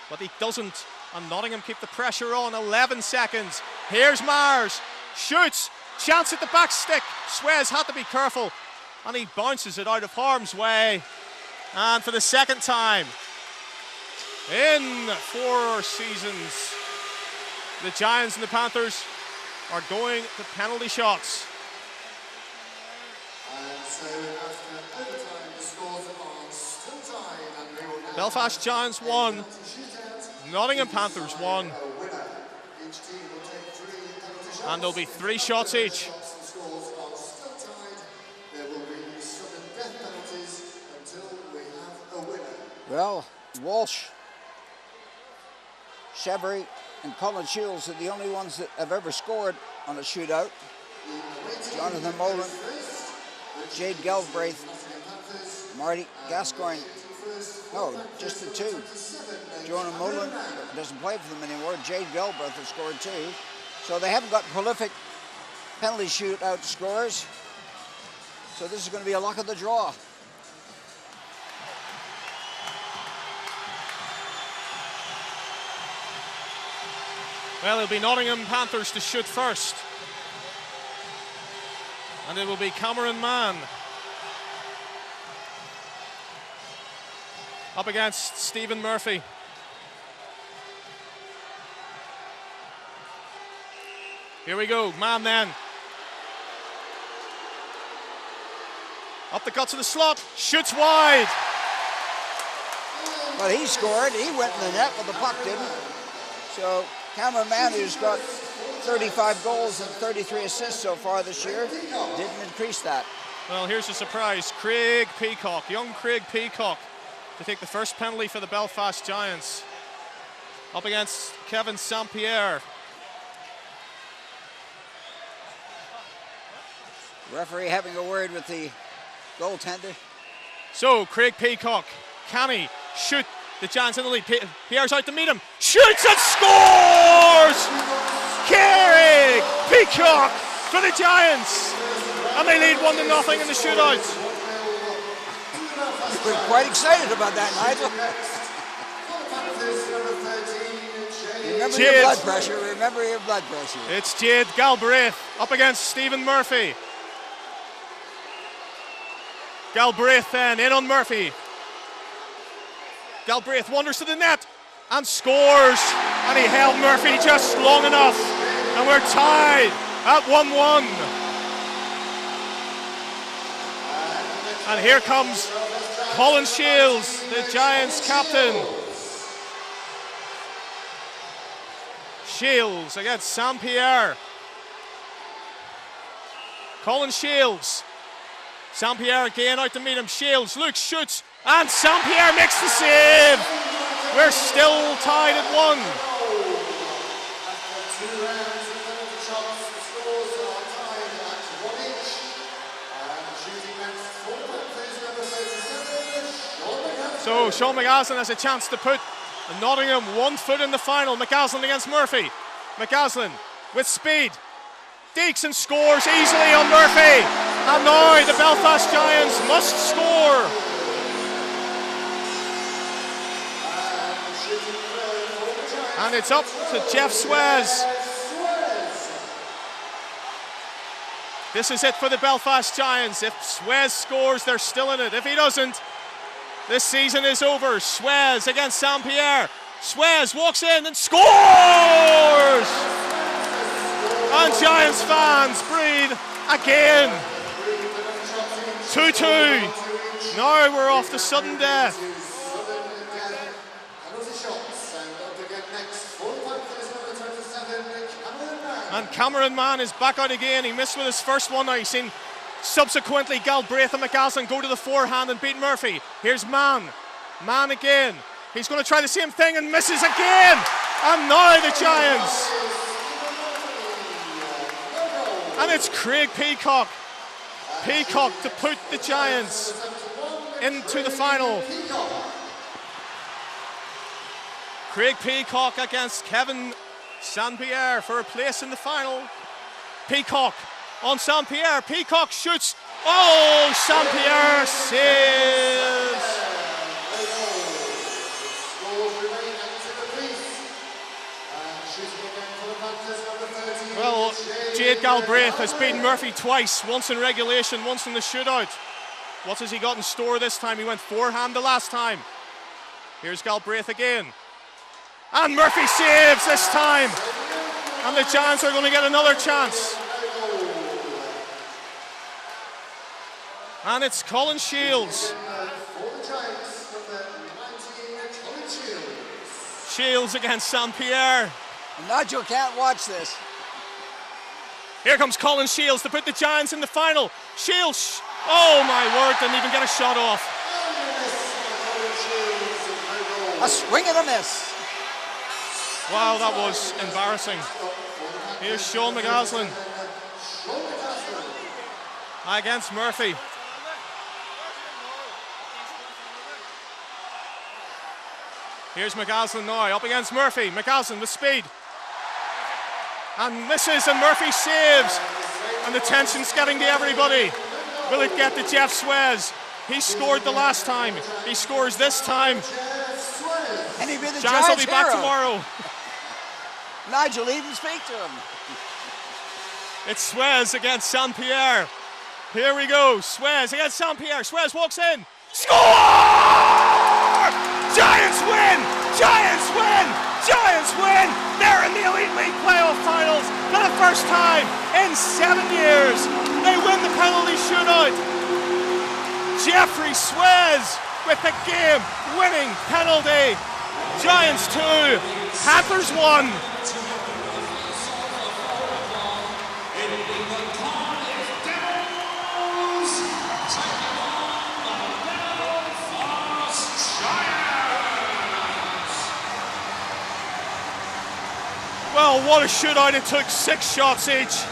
But he doesn't. And Nottingham keep the pressure on. 11 seconds. Here's Mars. Shoots. Chance at the back stick. Suez had to be careful. And he bounces it out of harm's way. And for the second time in 4 seasons, the Giants and the Panthers are going to penalty shots. And so after overtime, the scores are still tied. And we will Belfast Giants 1, Nottingham Panthers 1. Each team will take 3 penalty shots. And there'll be 3 shots each. The scores are still tied. There will be sudden death penalties until we have a winner. well, Walsh, Chevry, and Colin Shields are the only ones that have ever scored on a shootout. Jonathan Mullen, Jade Galbraith, Marty Gascoigne, No, just the two. Jonah Mullen doesn't play for them anymore. Jade Galbraith has scored 2. So they haven't got prolific penalty shootout scorers. So this is going to be a luck of the draw. Well, it'll be Nottingham Panthers to shoot first. And it will be Cameron Mann up against Stephen Murphy. Here we go, Mann then. Up the guts of the slot, shoots wide. Well, he scored. He went in the net, but the puck didn't. So Cameron Mann, who's got 35 goals and 33 assists so far this year, didn't increase that. Well, here's a surprise. Craig Peacock, young Craig Peacock, to take the first penalty for the Belfast Giants. Up against Kevin St. Pierre. Referee having a word with the goaltender. So, Craig Peacock, can he shoot the Giants in the lead? Pierre's out to meet him, shoots and scores! Craig Peacock for the Giants, and they lead 1-0 in the shootout. We're quite excited about that, Nigel. Remember your blood pressure. Remember your blood pressure. It's Jade Galbraith up against Stephen Murphy. Galbraith then in on Murphy. Galbraith wanders to the net and scores, and he held Murphy just long enough, and we're tied at 1-1. And here comes Colin Shields, the Giants captain. Shields against St. Pierre. Colin Shields. St. Pierre again out to meet him. Shields looks, shoots, and St. Pierre makes the save. We're still tied at 1. So Sean McCaslin has a chance to put Nottingham 1 foot in the final. McCaslin against Murphy. McCaslin with speed. Deeks and scores easily on Murphy. And now the Belfast Giants must score. And it's up to Jeff Swez. This is it for the Belfast Giants. If Swez scores, they're still in it. If he doesn't, this season is over. Swez against St. Pierre. Swez walks in and scores! And Giants fans breathe again. 2-2. Now we're off to sudden death. And Cameron Mann is back out again. He missed with his first one. Now he's seen subsequently Galbraith and McCaslin go to the forehand and beat Murphy. Here's Mann. Mann again. He's going to try the same thing and misses again. And now the Giants. And it's Craig Peacock. Peacock to put the Giants into the final. Craig Peacock against Kevin St. Pierre for a place in the final. Peacock on St. Pierre. Peacock shoots. Oh, St. Pierre saves. Well, Jade Galbraith has beaten Murphy twice, once in regulation, once in the shootout. What has he got in store this time? He went forehand the last time. Here's Galbraith again. And Murphy saves this time. And the Giants are going to get another chance. And it's Colin Shields. Shields against St. Pierre. Nigel can't watch this. Here comes Colin Shields to put the Giants in the final. Shields, oh my word, didn't even get a shot off. A swing and a miss. Wow, that was embarrassing. Here's Sean McCaslin against Murphy. Here's McCaslin now, up against Murphy. McCaslin with speed. And misses, and Murphy saves. And the tension's getting to everybody. Will it get to Jeff Swez? He scored the last time. He scores this time. And he'll be the Giants will be back hero. tomorrow. Nigel even speak to him. It's Swez against St. Pierre. Here we go. Swez against St. Pierre. Swez walks in. Score! Giants win! Giants win! Giants win! They're in the Elite League playoff finals for the first time in 7 years. They win the penalty shootout. Jeffrey Swez with the game-winning penalty. Giants 2, Panthers 1. Well, what a shootout. It took 6 shots each.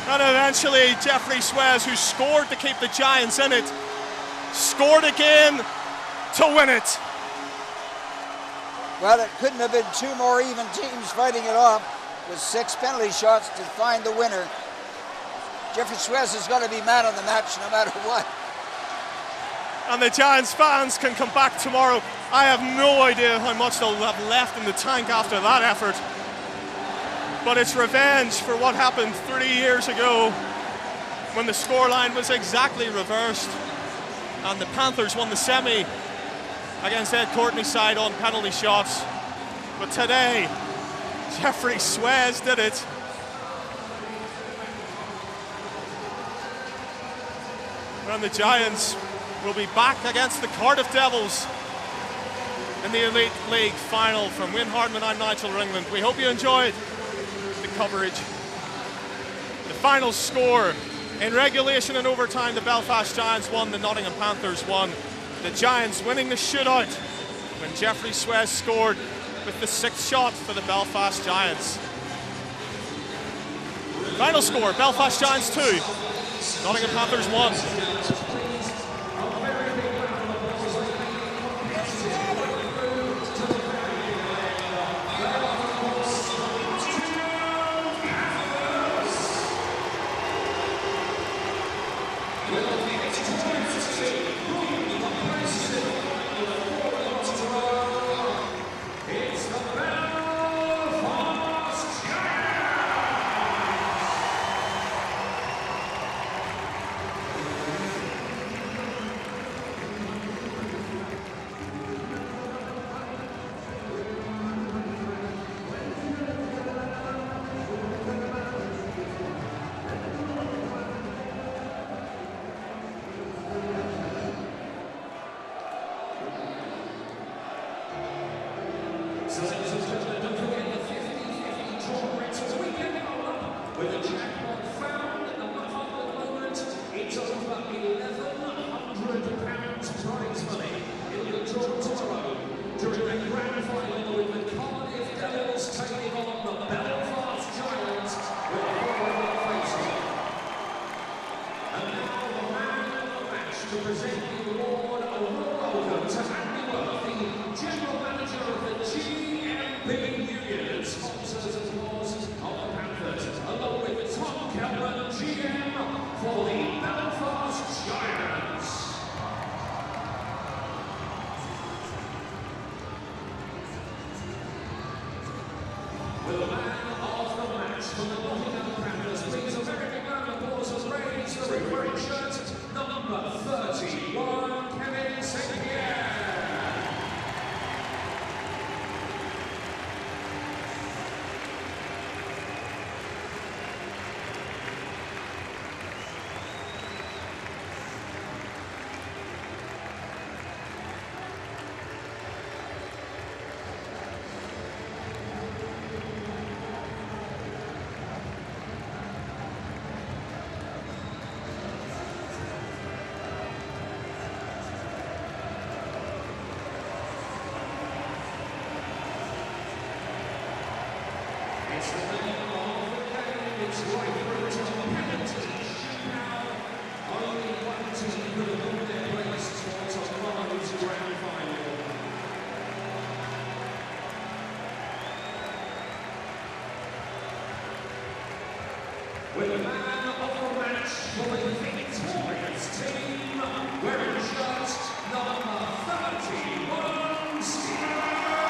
And eventually Jeffrey Swez, who scored to keep the Giants in it, scored again to win it. Well, it couldn't have been 2 more even teams fighting it off with 6 penalty shots to find the winner. Jeffrey Swez has got to be man of the match no matter what. And the Giants fans can come back tomorrow. I have no idea how much they'll have left in the tank after that effort. But it's revenge for what happened 3 years ago when the scoreline was exactly reversed and the Panthers won the semi against Ed Courtney's side on penalty shots. But today, Jeffrey Swez did it. And the Giants will be back against the Cardiff Devils in the Elite League final. From Wayne Hardman, I'm Nigel Ringland. We hope you enjoyed the coverage. The final score: in regulation and overtime, the Belfast Giants won, the Nottingham Panthers won. The Giants winning the shootout when Jeffrey Swez scored with the 6th shot for the Belfast Giants. Final score: Belfast Giants 2, Nottingham Panthers 1. Will the man of the match from the Nottingham Panthers please a very big round of applause as raised the referee shirt number 31, Kevin St. Pierre. It's the name of the game. It's right through to the penalty shootout. Only one team could have won their place towards tomorrow's grand final. with the man of the match for the victorious team, wearing shirt number 31, Steve.